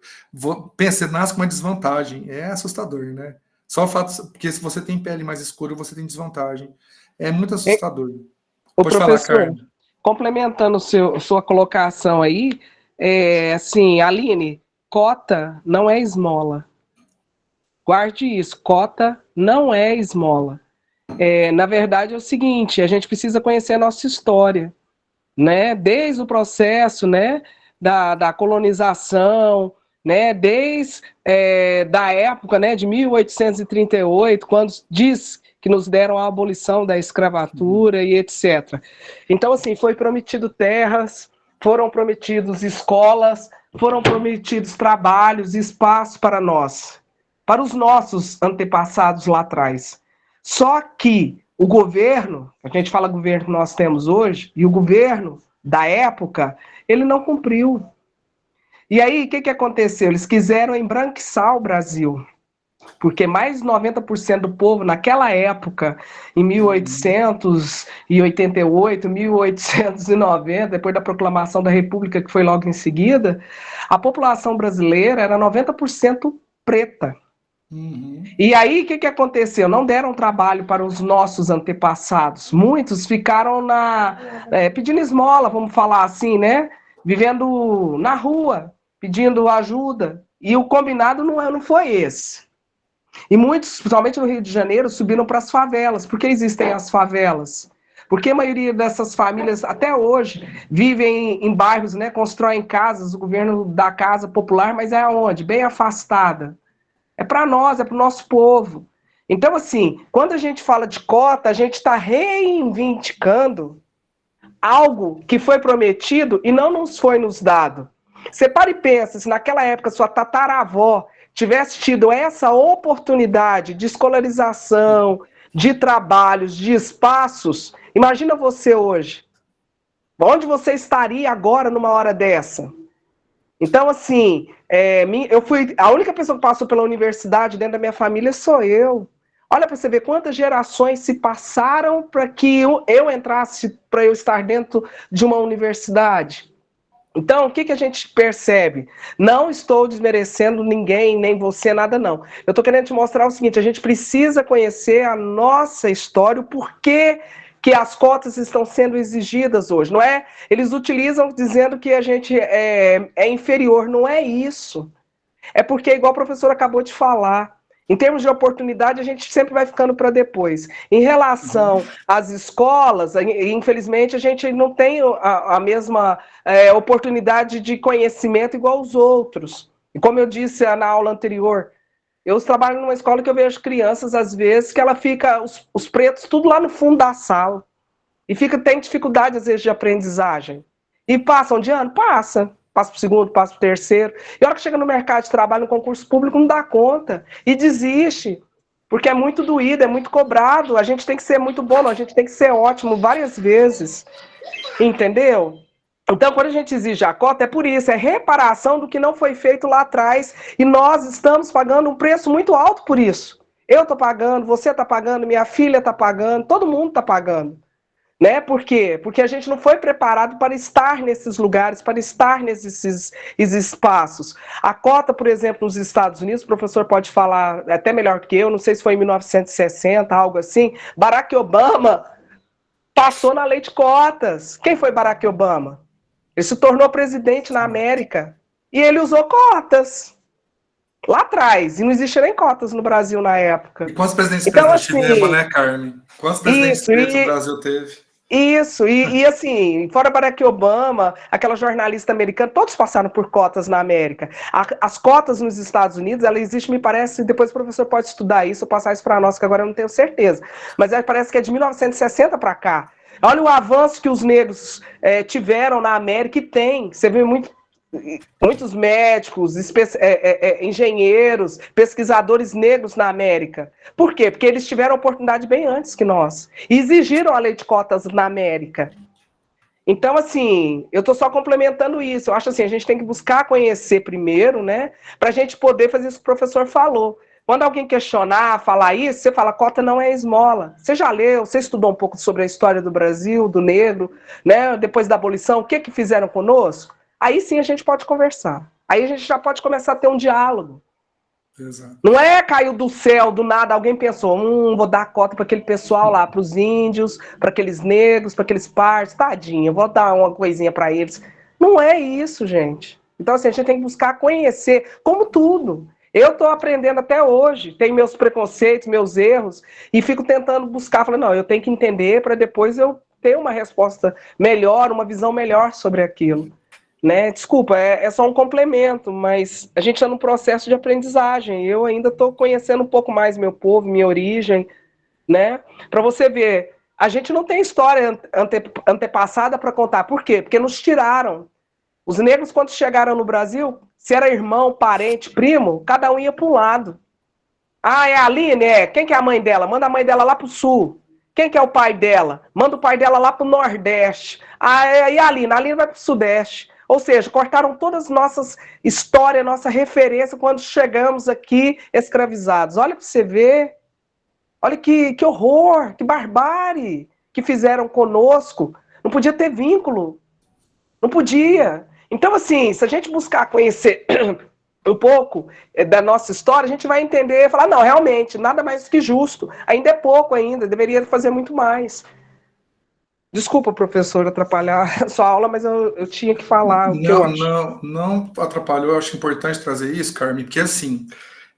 Pensa, você nasce com uma desvantagem, é assustador, né? Só o fato, porque se você tem pele mais escura, você tem desvantagem. É muito assustador. Pode falar, Carmen. Complementando sua colocação aí, assim, Aline, cota não é esmola. Guarde isso, cota não é esmola. Na verdade é o seguinte, a gente precisa conhecer a nossa história, né? Desde o processo, né, da colonização, né, desde da época, né, de 1838, quando diz que nos deram a abolição da escravatura e etc. Então, assim, foi prometido terras, foram prometidos escolas, foram prometidos trabalhos, espaço para nós. para os nossos antepassados lá atrás. Só que o governo, a gente fala governo que nós temos hoje, e o governo da época, ele não cumpriu. E aí, o que aconteceu? Eles quiseram embranquiçar o Brasil, porque mais de 90% do povo, naquela época, em 1888, 1890, depois da proclamação da República, que foi logo em seguida, a população brasileira era 90% preta. Uhum. E aí, o que aconteceu? Não deram trabalho para os nossos antepassados. Muitos ficaram pedindo esmola, vamos falar assim, né? Vivendo na rua, pedindo ajuda. E o combinado não foi esse. E muitos, principalmente no Rio de Janeiro, subiram para as favelas. Por que existem as favelas? Porque a maioria dessas famílias, até hoje, vivem em bairros, né? Constroem casas, o governo dá casa popular, mas é aonde? Bem afastada. É para nós, é para o nosso povo. Então, assim, quando a gente fala de cota, a gente está reivindicando algo que foi prometido e não nos foi nos dado. Você para e pensa, se naquela época sua tataravó tivesse tido essa oportunidade de escolarização, de trabalhos, de espaços, imagina você hoje. Onde você estaria agora numa hora dessa? Então, assim, a única pessoa que passou pela universidade dentro da minha família sou eu. Olha para você ver quantas gerações se passaram para que eu entrasse, para eu estar dentro de uma universidade. Então, o que a gente percebe? Não estou desmerecendo ninguém, nem você, nada não. Eu estou querendo te mostrar o seguinte, a gente precisa conhecer a nossa história, o porquê que as cotas estão sendo exigidas hoje, não é? Eles utilizam dizendo que a gente é inferior, não é isso. É porque, igual a professora acabou de falar, em termos de oportunidade, a gente sempre vai ficando para depois. Em relação às escolas, infelizmente, a gente não tem a mesma oportunidade de conhecimento igual os outros. E como eu disse na aula anterior, eu trabalho numa escola que eu vejo crianças, às vezes, que ela fica, os pretos, tudo lá no fundo da sala. E tem dificuldade, às vezes, de aprendizagem. E passam de ano? Passa para o segundo, passa para o terceiro. E a hora que chega no mercado de trabalho, no concurso público, não dá conta. E desiste. Porque é muito doído, é muito cobrado. A gente tem que ser muito bom, a gente tem que ser ótimo várias vezes. Entendeu? Então, quando a gente exige a cota, é por isso, é reparação do que não foi feito lá atrás, e nós estamos pagando um preço muito alto por isso. Eu estou pagando, você está pagando, minha filha está pagando, todo mundo está pagando. Né? Por quê? Porque a gente não foi preparado para estar nesses lugares, para estar nesses espaços. A cota, por exemplo, nos Estados Unidos, o professor pode falar até melhor que eu, não sei se foi em 1960, algo assim, Barack Obama passou na lei de cotas. Quem foi Barack Obama? Ele se tornou presidente na América e ele usou cotas lá atrás. E não existia nem cotas no Brasil na época. E quantos presidentes então, pretos assim, tivemos, né, Carmen? Quantos presidentes pretos o Brasil teve? Isso, e assim, fora Barack Obama, aquela jornalista americana, todos passaram por cotas na América. As cotas nos Estados Unidos, ela existe, me parece, depois o professor pode estudar isso, ou passar isso para nós, que agora eu não tenho certeza. Mas parece que é de 1960 para cá. Olha o avanço que os negros tiveram na América e tem. Você vê muitos médicos, engenheiros, pesquisadores negros na América. Por quê? Porque eles tiveram oportunidade bem antes que nós. E exigiram a lei de cotas na América. Então, assim, eu estou só complementando isso. Eu acho assim, a gente tem que buscar conhecer primeiro, né? Para a gente poder fazer isso que o professor falou. Quando alguém questionar, falar isso, você fala, cota não é esmola. Você já leu, você estudou um pouco sobre a história do Brasil, do negro, né? Depois da abolição, o que fizeram conosco? Aí sim a gente pode conversar. Aí a gente já pode começar a ter um diálogo. Exato. Não é caiu do céu, do nada, alguém pensou, vou dar cota para aquele pessoal lá, para os índios, para aqueles negros, para aqueles pardos, tadinho, vou dar uma coisinha para eles. Não é isso, gente. Então, assim, a gente tem que buscar conhecer, como tudo. Eu estou aprendendo até hoje, tenho meus preconceitos, meus erros, e fico tentando buscar, falando, não, eu tenho que entender para depois eu ter uma resposta melhor, uma visão melhor sobre aquilo. Né? Desculpa, é só um complemento, mas a gente está num processo de aprendizagem. Eu ainda estou conhecendo um pouco mais meu povo, minha origem, né? Para você ver, a gente não tem história antepassada para contar. Por quê? Porque nos tiraram. Os negros, quando chegaram no Brasil, se era irmão, parente, primo, cada um ia para um lado. Ah, é a Aline? É. Quem que é a mãe dela? Manda a mãe dela lá pro sul. Quem que é o pai dela? Manda o pai dela lá pro nordeste. Ah, e a Aline? A Aline vai pro sudeste. Ou seja, cortaram todas as nossas histórias, nossa referência quando chegamos aqui escravizados. Olha para você ver. Olha que horror, que barbárie que fizeram conosco. Não podia ter vínculo. Não podia. Então, assim, se a gente buscar conhecer um pouco da nossa história, a gente vai entender e falar, não, realmente, nada mais que justo. Ainda é pouco ainda, deveria fazer muito mais. Desculpa, professor, atrapalhar a sua aula, mas eu tinha que falar o que eu acho. Não atrapalhou. Eu acho importante trazer isso, Carmen, porque assim,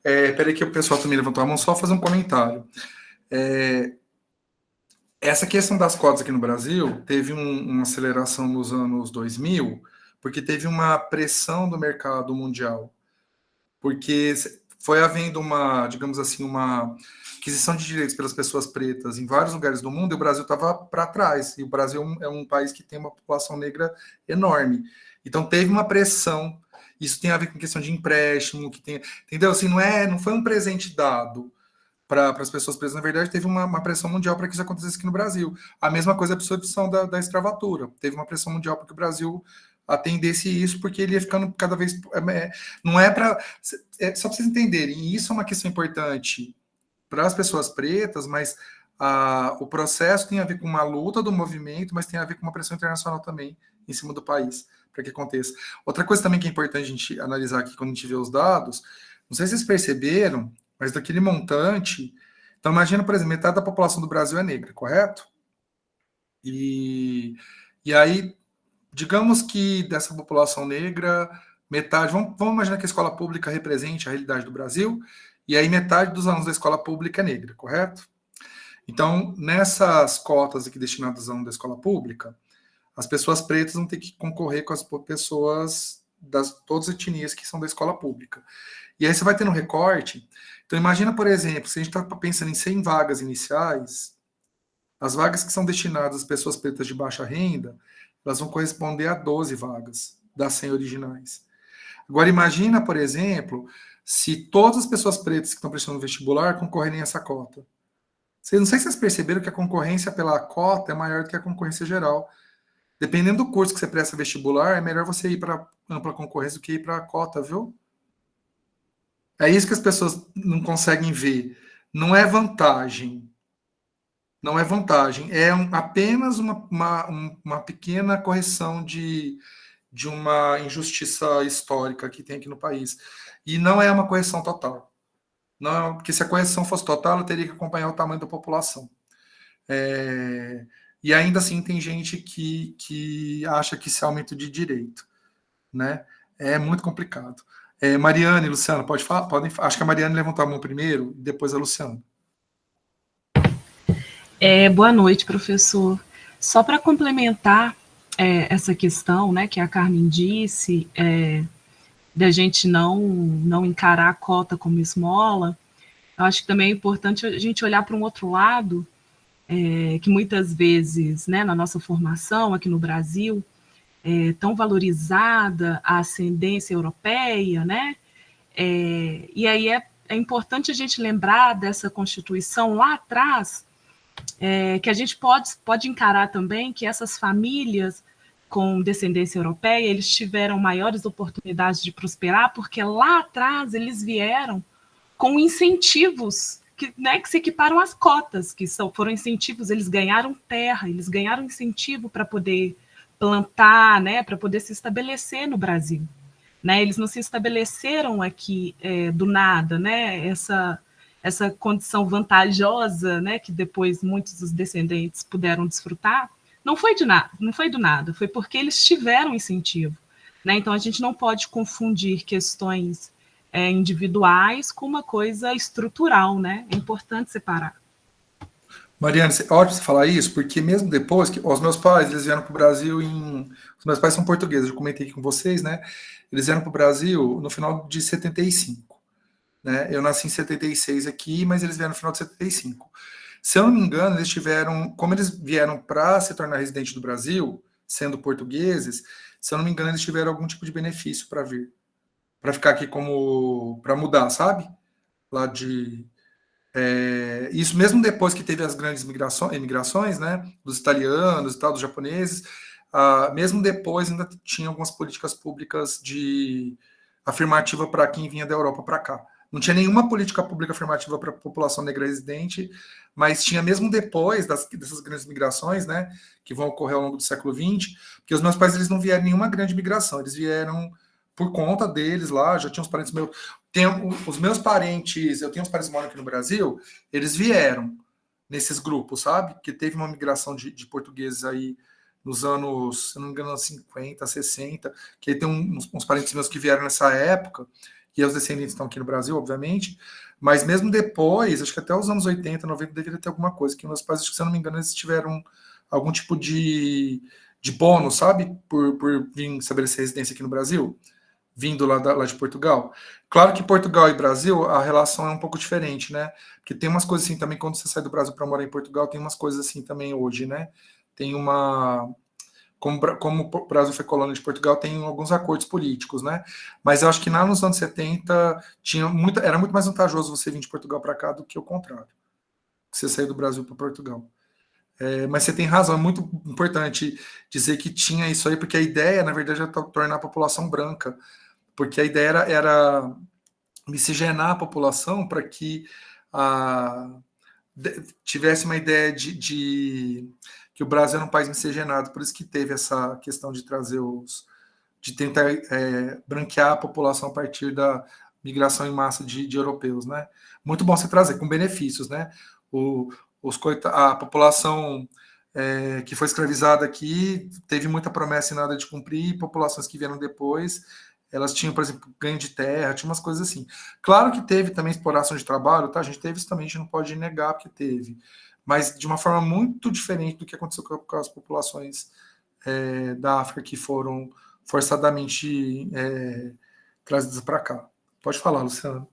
peraí que o pessoal também levantou a mão, só fazer um comentário. Essa questão das cotas aqui no Brasil teve uma aceleração nos anos 2000, porque teve uma pressão do mercado mundial, porque foi havendo uma, digamos assim, uma aquisição de direitos pelas pessoas pretas em vários lugares do mundo, e o Brasil estava para trás, e o Brasil é um país que tem uma população negra enorme. Então teve uma pressão, isso tem a ver com questão de empréstimo, entendeu? Assim, não foi um presente dado para as pessoas presas, na verdade, teve uma pressão mundial para que isso acontecesse aqui no Brasil. A mesma coisa é a absorção da escravatura. Teve uma pressão mundial para que o Brasil atendesse isso, porque ele ia ficando cada vez... não é para... só para vocês entenderem, e isso é uma questão importante para as pessoas pretas, mas o processo tem a ver com uma luta do movimento, mas tem a ver com uma pressão internacional também em cima do país, para que aconteça. Outra coisa também que é importante a gente analisar aqui quando a gente vê os dados, não sei se vocês perceberam, mas daquele montante... Então, imagina, por exemplo, metade da população do Brasil é negra, correto? E aí, digamos que dessa população negra, metade... Vamos imaginar que a escola pública represente a realidade do Brasil, e aí metade dos alunos da escola pública é negra, correto? Então, nessas cotas aqui destinadas a alunos da escola pública, as pessoas pretas vão ter que concorrer com as pessoas das todas as etnias que são da escola pública. E aí você vai ter no recorte. Então, imagina, por exemplo, se a gente está pensando em 100 vagas iniciais, as vagas que são destinadas às pessoas pretas de baixa renda, elas vão corresponder a 12 vagas das 100 originais. Agora, imagina, por exemplo, se todas as pessoas pretas que estão prestando vestibular concorrerem a essa cota. Não sei se vocês perceberam que a concorrência pela cota é maior do que a concorrência geral. Dependendo do curso que você presta vestibular, é melhor você ir para ampla concorrência do que ir para a cota, viu? É isso que as pessoas não conseguem ver. Não é vantagem. Não é vantagem. É apenas uma pequena correção de uma injustiça histórica que tem aqui no país. E não é uma correção total. Não, porque se a correção fosse total, ela teria que acompanhar o tamanho da população. E ainda assim tem gente que acha que isso é aumento de direito, né? É muito complicado. Mariane e Luciana, pode falar? Acho que a Mariane levantou a mão primeiro, e depois a Luciana. Boa noite, professor. Só para complementar essa questão, né, que a Carmen disse, da gente não encarar a cota como esmola, eu acho que também é importante a gente olhar para um outro lado, que muitas vezes, né, na nossa formação aqui no Brasil, tão valorizada a ascendência europeia, né? E aí é importante a gente lembrar dessa Constituição lá atrás, que a gente pode encarar também que essas famílias com descendência europeia, eles tiveram maiores oportunidades de prosperar, porque lá atrás eles vieram com incentivos que se equiparam às cotas, que foram incentivos, eles ganharam terra, eles ganharam incentivo para poder plantar, né, para poder se estabelecer no Brasil. Né, eles não se estabeleceram aqui do nada, né, essa condição vantajosa, né, que depois muitos dos descendentes puderam desfrutar, não foi do nada, foi porque eles tiveram incentivo. Né, então a gente não pode confundir questões individuais com uma coisa estrutural, né, é importante separar. Mariane, ótimo você falar isso, porque mesmo depois que os meus pais, eles vieram para o Brasil os meus pais são portugueses, eu comentei aqui com vocês, né? Eles vieram para o Brasil no final de 75, né? Eu nasci em 76 aqui, mas eles vieram no final de 75. Se eu não me engano, eles tiveram, como eles vieram para se tornar residente do Brasil, sendo portugueses, se eu não me engano, eles tiveram algum tipo de benefício para vir, para ficar aqui para mudar, sabe? Lá Isso mesmo depois que teve as grandes imigrações, né, dos italianos e tal, dos japoneses, mesmo depois ainda tinha algumas políticas públicas de afirmativa para quem vinha da Europa para cá. Não tinha nenhuma política pública afirmativa para a população negra residente, mas tinha mesmo depois dessas grandes migrações, né, que vão ocorrer ao longo do século XX, porque os meus pais eles não vieram em nenhuma grande migração, eles vieram por conta deles lá, já tinha uns parentes meus. Os meus parentes, eu tenho uns parentes que moram aqui no Brasil, eles vieram nesses grupos, sabe? Porque teve uma migração de portugueses aí nos anos, se não me engano, 50, 60, que tem uns parentes meus que vieram nessa época, e os descendentes estão aqui no Brasil, obviamente, mas mesmo depois, acho que até os anos 80, 90, deveria ter alguma coisa, que meus pais, acho que, se eu não me engano, eles tiveram algum tipo de bônus, sabe? Por vir estabelecer residência aqui no Brasil, vindo lá de Portugal. Claro que Portugal e Brasil, a relação é um pouco diferente, né? Porque tem umas coisas assim também, quando você sai do Brasil para morar em Portugal, tem umas coisas assim também hoje, né? Tem como o Brasil foi colônia de Portugal, tem alguns acordos políticos, né? Mas eu acho que lá nos anos 70 era muito mais vantajoso você vir de Portugal para cá do que o contrário. Você sair do Brasil para Portugal. Mas você tem razão, é muito importante dizer que tinha isso aí, porque a ideia, na verdade, é tornar a população branca, porque a ideia era miscigenar a população para que tivesse uma ideia de que o Brasil era um país miscigenado, por isso que teve essa questão de trazer de tentar branquear a população a partir da migração em massa de europeus, né? Muito bom você trazer, com benefícios, né? A população que foi escravizada aqui teve muita promessa e nada de cumprir, e populações que vieram depois, elas tinham, por exemplo, ganho de terra, tinha umas coisas assim. Claro que teve também exploração de trabalho, tá? A gente teve isso também, a gente não pode negar que teve, mas de uma forma muito diferente do que aconteceu com as populações da África que foram forçadamente trazidas para cá. Pode falar, Luciana.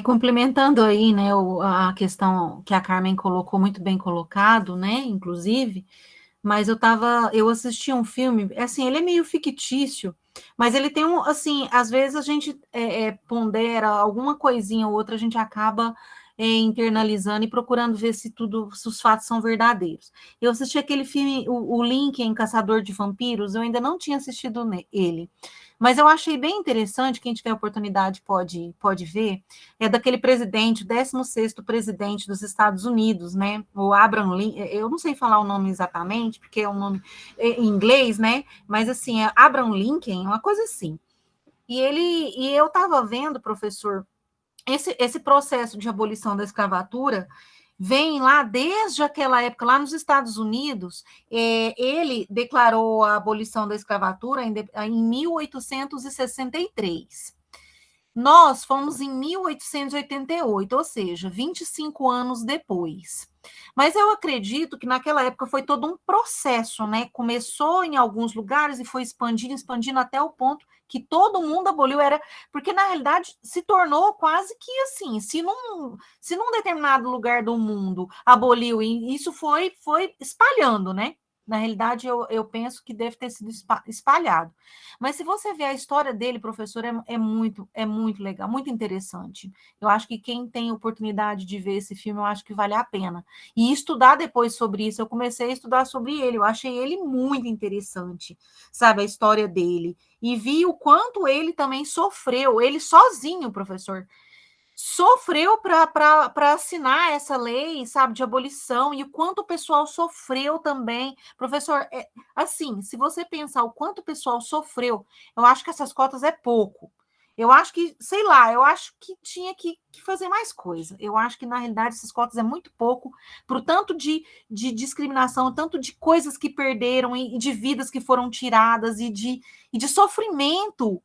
Complementando aí, né, a questão que a Carmen colocou, muito bem colocado, né, inclusive, mas eu assisti um filme, assim, ele é meio fictício, mas ele tem assim, às vezes a gente pondera alguma coisinha ou outra, a gente acaba internalizando e procurando ver se os fatos são verdadeiros. Eu assisti aquele filme, o Lincoln, Caçador de Vampiros, eu ainda não tinha assistido ele, mas eu achei bem interessante, quem tiver oportunidade pode ver, é daquele presidente, o 16º presidente dos Estados Unidos, né, o Abraham Lincoln, eu não sei falar o nome exatamente, porque é um nome em inglês, né, mas assim, é Abraham Lincoln, uma coisa assim. E eu estava vendo, professor, esse processo de abolição da escravatura vem lá desde aquela época, lá nos Estados Unidos, ele declarou a abolição da escravatura em 1863. Nós fomos em 1888, ou seja, 25 anos depois. Mas eu acredito que naquela época foi todo um processo, né? Começou em alguns lugares e foi expandindo até o ponto que todo mundo aboliu, porque na realidade se tornou quase que assim, se num determinado lugar do mundo aboliu, e isso foi espalhando, né? Na realidade, eu penso que deve ter sido espalhado. Mas se você ver a história dele, professor, é muito legal, muito interessante. Eu acho que quem tem oportunidade de ver esse filme, eu acho que vale a pena. E estudar depois sobre isso, eu comecei a estudar sobre ele, eu achei ele muito interessante, sabe, a história dele. E vi o quanto ele também sofreu, ele sozinho, professor, sofreu para assinar essa lei, sabe, de abolição, e o quanto o pessoal sofreu também. Professor, assim, se você pensar o quanto o pessoal sofreu, eu acho que essas cotas é pouco. Eu acho que, sei lá, eu acho que tinha que fazer mais coisa. Eu acho que, na realidade, essas cotas é muito pouco para o tanto de discriminação, tanto de coisas que perderam e de vidas que foram tiradas e de sofrimento.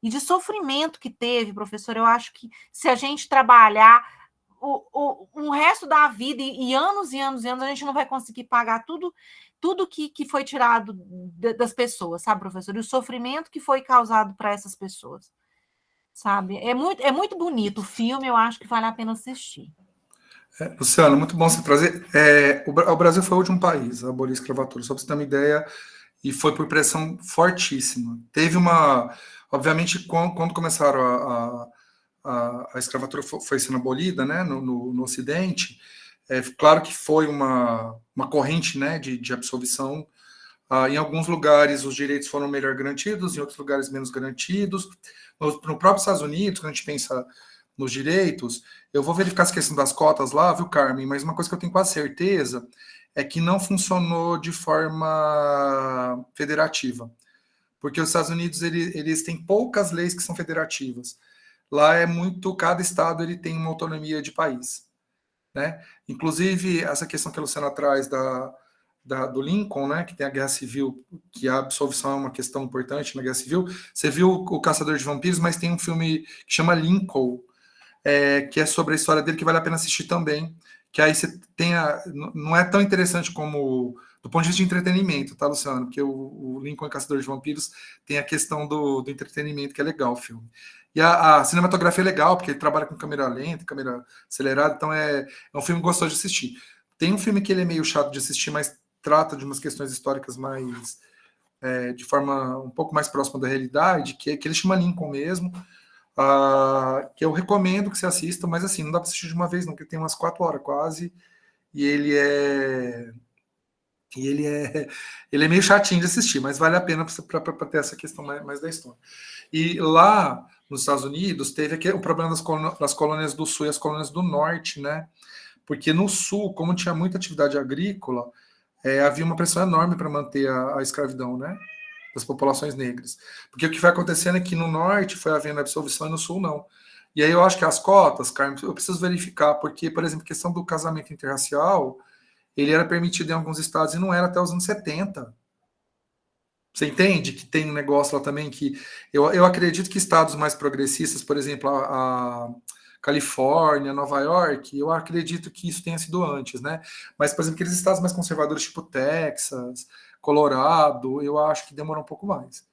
E de sofrimento que teve, professor. Eu acho que se a gente trabalhar o resto da vida e anos e anos e anos, a gente não vai conseguir pagar tudo que foi tirado das pessoas, sabe, professor? E o sofrimento que foi causado para essas pessoas, sabe? É muito bonito o filme, eu acho que vale a pena assistir. Luciano, muito bom você trazer. O Brasil foi o último país a abolir a escravatura, só para você ter uma ideia, e foi por pressão fortíssima. Teve obviamente, quando começaram a escravatura foi sendo abolida, né, no Ocidente, claro que foi uma corrente, né, de absolvição. Em alguns lugares os direitos foram melhor garantidos, em outros lugares menos garantidos. No próprio Estados Unidos, quando a gente pensa nos direitos, eu vou verificar essa questão das cotas lá, viu, Carmen? Mas uma coisa que eu tenho quase certeza é que não funcionou de forma federativa. Porque os Estados Unidos, eles têm poucas leis que são federativas. Lá cada estado ele tem uma autonomia de país, né? Inclusive, essa questão que a Luciana traz do Lincoln, né, que tem a Guerra Civil, que a absolvição é uma questão importante na Guerra Civil. Você viu o Caçador de Vampiros, mas tem um filme que chama Lincoln, que é sobre a história dele, que vale a pena assistir também, que aí você tem não é tão interessante como do ponto de vista de entretenimento, tá, Luciano? Porque o Lincoln Caçador de Vampiros tem a questão do entretenimento, que é legal o filme. E a cinematografia é legal, porque ele trabalha com câmera lenta, câmera acelerada, então é um filme gostoso de assistir. Tem um filme que ele é meio chato de assistir, mas trata de umas questões históricas mais de forma um pouco mais próxima da realidade, que ele chama Lincoln mesmo, que eu recomendo que você assista, mas assim, não dá para assistir de uma vez, não, porque tem umas 4 horas quase, e ele é meio chatinho de assistir, mas vale a pena para ter essa questão mais da história. E lá nos Estados Unidos teve o problema das colônias do Sul e as colônias do Norte, né? Porque no Sul, como tinha muita atividade agrícola, havia uma pressão enorme para manter a escravidão, né, das populações negras. Porque o que vai acontecendo é que no Norte foi havendo absolvição e no Sul não. E aí eu acho que as cotas, Carmen, eu preciso verificar, porque, por exemplo, a questão do casamento interracial, ele era permitido em alguns estados e não era até os anos 70. Você entende que tem um negócio lá também que... Eu acredito que estados mais progressistas, por exemplo, a Califórnia, Nova York, eu acredito que isso tenha sido antes, né? Mas, por exemplo, aqueles estados mais conservadores, tipo Texas, Colorado, eu acho que demorou um pouco mais.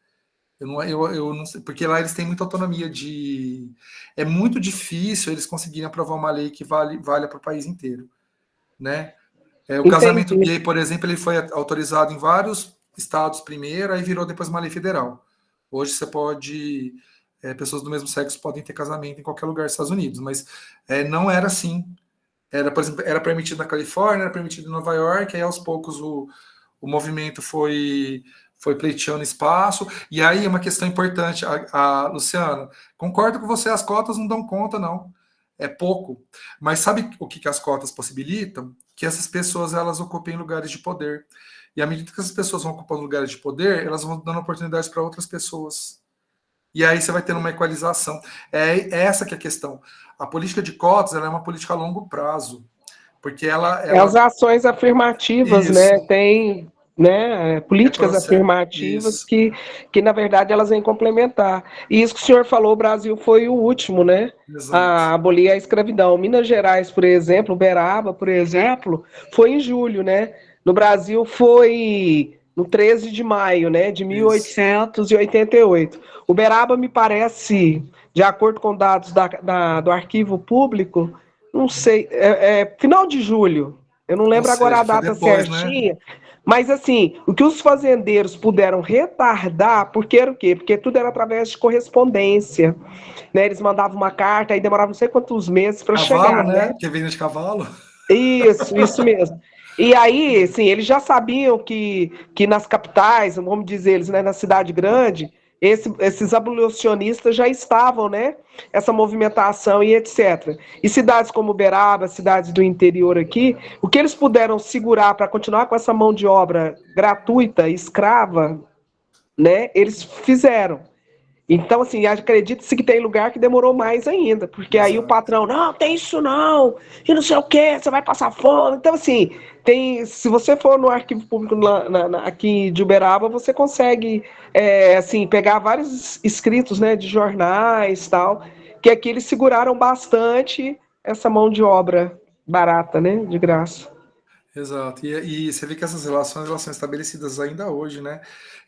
Eu não sei, porque lá eles têm muita autonomia de... É muito difícil eles conseguirem aprovar uma lei que valha para o país inteiro, né? O casamento gay, por exemplo, ele foi autorizado em vários estados primeiro, aí virou depois uma lei federal. Hoje você pode... pessoas do mesmo sexo podem ter casamento em qualquer lugar dos Estados Unidos, mas não era assim. Por exemplo, era permitido na Califórnia, era permitido em Nova York, aí aos poucos o movimento foi pleiteando espaço, e aí uma questão importante, Luciana, concordo com você, as cotas não dão conta, não. É pouco. Mas sabe o que as cotas possibilitam? Que essas pessoas, elas ocupem lugares de poder. E à medida que essas pessoas vão ocupando lugares de poder, elas vão dando oportunidades para outras pessoas. E aí você vai tendo uma equalização. É essa que é a questão. A política de cotas, ela é uma política a longo prazo. Porque ela... As ações afirmativas, isso, né? Tem... né, políticas afirmativas que, na verdade, elas vêm complementar. E isso que o senhor falou, o Brasil foi o último, né, a abolir a escravidão. Minas Gerais, por exemplo, Uberaba, por exemplo, foi em julho, né? No Brasil foi no 13 de maio, né, de 1888. Uberaba, me parece, de acordo com dados do arquivo público, não sei, final de julho, eu não lembro agora a data certinha, né? Mas, assim, o que os fazendeiros puderam retardar, porque era o quê? Porque tudo era através de correspondência, né? Eles mandavam uma carta, aí demorava não sei quantos meses para chegar, né? Que vinha de cavalo. Isso mesmo. E aí, assim, eles já sabiam que nas capitais, vamos dizer eles, né, na cidade grande, esses abolicionistas já estavam, né? Essa movimentação e etc. E cidades como Uberaba, cidades do interior aqui, o que eles puderam segurar para continuar com essa mão de obra gratuita, escrava, né? Eles fizeram. Então, assim, acredita-se que tem lugar que demorou mais ainda, porque aí o patrão, não, tem isso não, e não sei o quê, você vai passar fome. Então, assim, se você for no arquivo público aqui de Uberaba, você consegue, assim, pegar vários escritos, né, de jornais e tal, que aqui eles seguraram bastante essa mão de obra barata, né, de graça. Exato, e você vê que essas relações, elas são estabelecidas ainda hoje, né?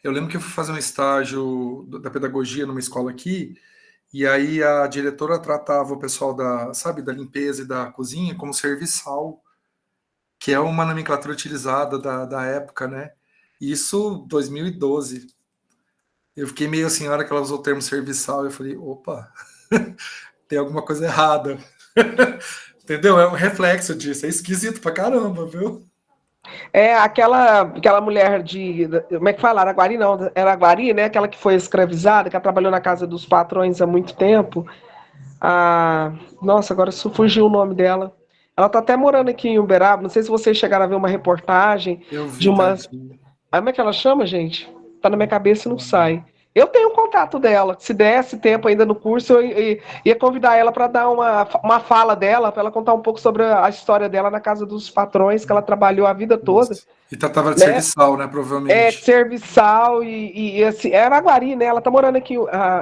Eu lembro que eu fui fazer um estágio da pedagogia numa escola aqui, e aí a diretora tratava o pessoal da limpeza e da cozinha como serviçal, que é uma nomenclatura utilizada da época, né? Isso 2012. Eu fiquei meio assim, na hora que ela usou o termo serviçal, eu falei, opa, tem alguma coisa errada. Entendeu? É um reflexo disso. É esquisito pra caramba, viu? É aquela mulher como é que fala? Araguari não, era Araguari, né? Aquela que foi escravizada, que ela trabalhou na casa dos patrões há muito tempo. Nossa, agora fugiu o nome dela. Ela tá até morando aqui em Uberaba. Não sei se vocês chegaram a ver uma reportagem Eu de vi, uma. tadinho. Como é que ela chama, gente? Tá na minha cabeça e não sai. Eu tenho um contato dela. Se desse tempo ainda no curso, eu ia convidar ela para dar uma fala dela, para ela contar um pouco sobre a história dela na casa dos patrões, que ela trabalhou a vida toda. Isso. E tratava de Né? serviçal, né? Provavelmente. De serviçal e assim, é Araguari, né? Ela tá morando aqui.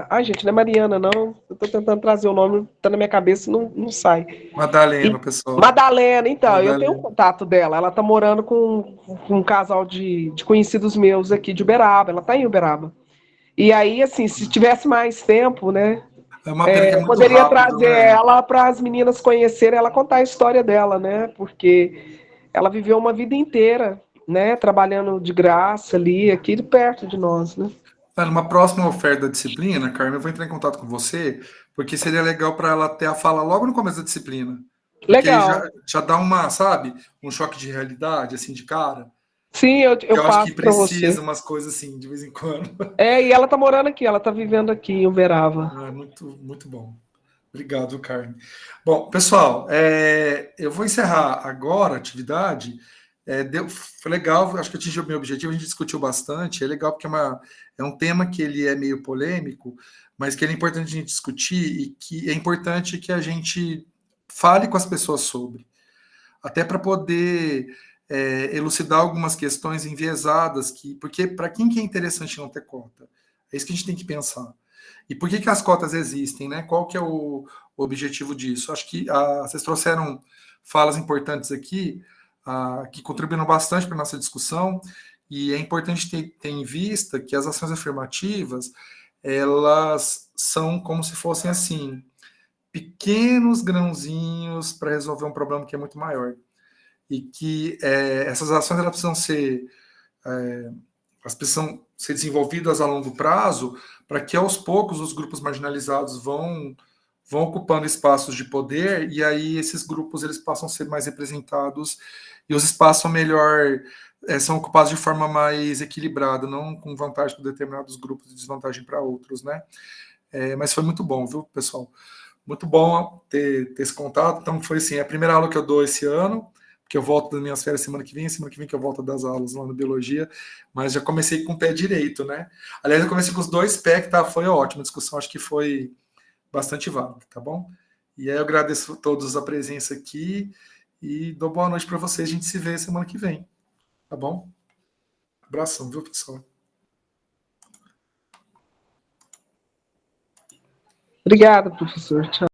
Ai, gente, não é Mariana, não. Eu tô tentando trazer o nome, tá na minha cabeça e não sai. Madalena, pessoal. Madalena, então, Madalena. eu tenho um contato dela. Ela tá morando com um casal de conhecidos meus aqui de Uberaba. Ela tá em Uberaba. E aí, assim, se tivesse mais tempo, né? É uma pena que é muito poderia rápido, trazer né? ela para as meninas conhecerem, ela contar a história dela, né? Porque ela viveu uma vida inteira, né? Trabalhando de graça ali, aqui perto de nós, né? Numa próxima oferta da disciplina, Carmen, eu vou entrar em contato com você, porque seria legal para ela ter a fala logo no começo da disciplina. Porque Legal. aí já dá uma, sabe, um choque de realidade, assim, de cara. Sim, eu Eu acho que passo para você. precisa umas coisas assim, de vez em quando. E ela tá morando aqui, ela tá vivendo aqui em Uberaba. Muito, muito bom. Obrigado, Carmen. Bom, pessoal, eu vou encerrar agora a atividade. Foi legal, acho que atingiu o meu objetivo, a gente discutiu bastante. É legal porque é um tema que ele é meio polêmico, mas que ele é importante a gente discutir e que é importante que a gente fale com as pessoas sobre. Até para poder elucidar algumas questões enviesadas, porque para quem que é interessante não ter cota? É isso que a gente tem que pensar. E por que as cotas existem, né? Qual que é o objetivo disso? Acho que vocês trouxeram falas importantes aqui, que contribuíram bastante para a nossa discussão, e é importante ter em vista que as ações afirmativas, elas são como se fossem, assim, pequenos grãozinhos para resolver um problema que é muito maior. E que essas ações elas precisam ser desenvolvidas a longo prazo, para que aos poucos os grupos marginalizados vão ocupando espaços de poder, e aí esses grupos eles passam a ser mais representados e os espaços são ocupados de forma mais equilibrada, não com vantagem para determinados grupos e desvantagem para outros, né? Mas foi muito bom, viu, pessoal? Muito bom ter esse contato. Então, foi assim, a primeira aula que eu dou esse ano, porque eu volto das minhas férias semana que vem que eu volto das aulas lá na Biologia, mas já comecei com o pé direito, né? Aliás, eu comecei com os dois pés, que foi ótima a discussão, acho que foi bastante válida, tá bom? E aí eu agradeço a todos a presença aqui e dou boa noite para vocês, a gente se vê semana que vem, tá bom? Abração, viu, pessoal? Obrigada, professor. Tchau.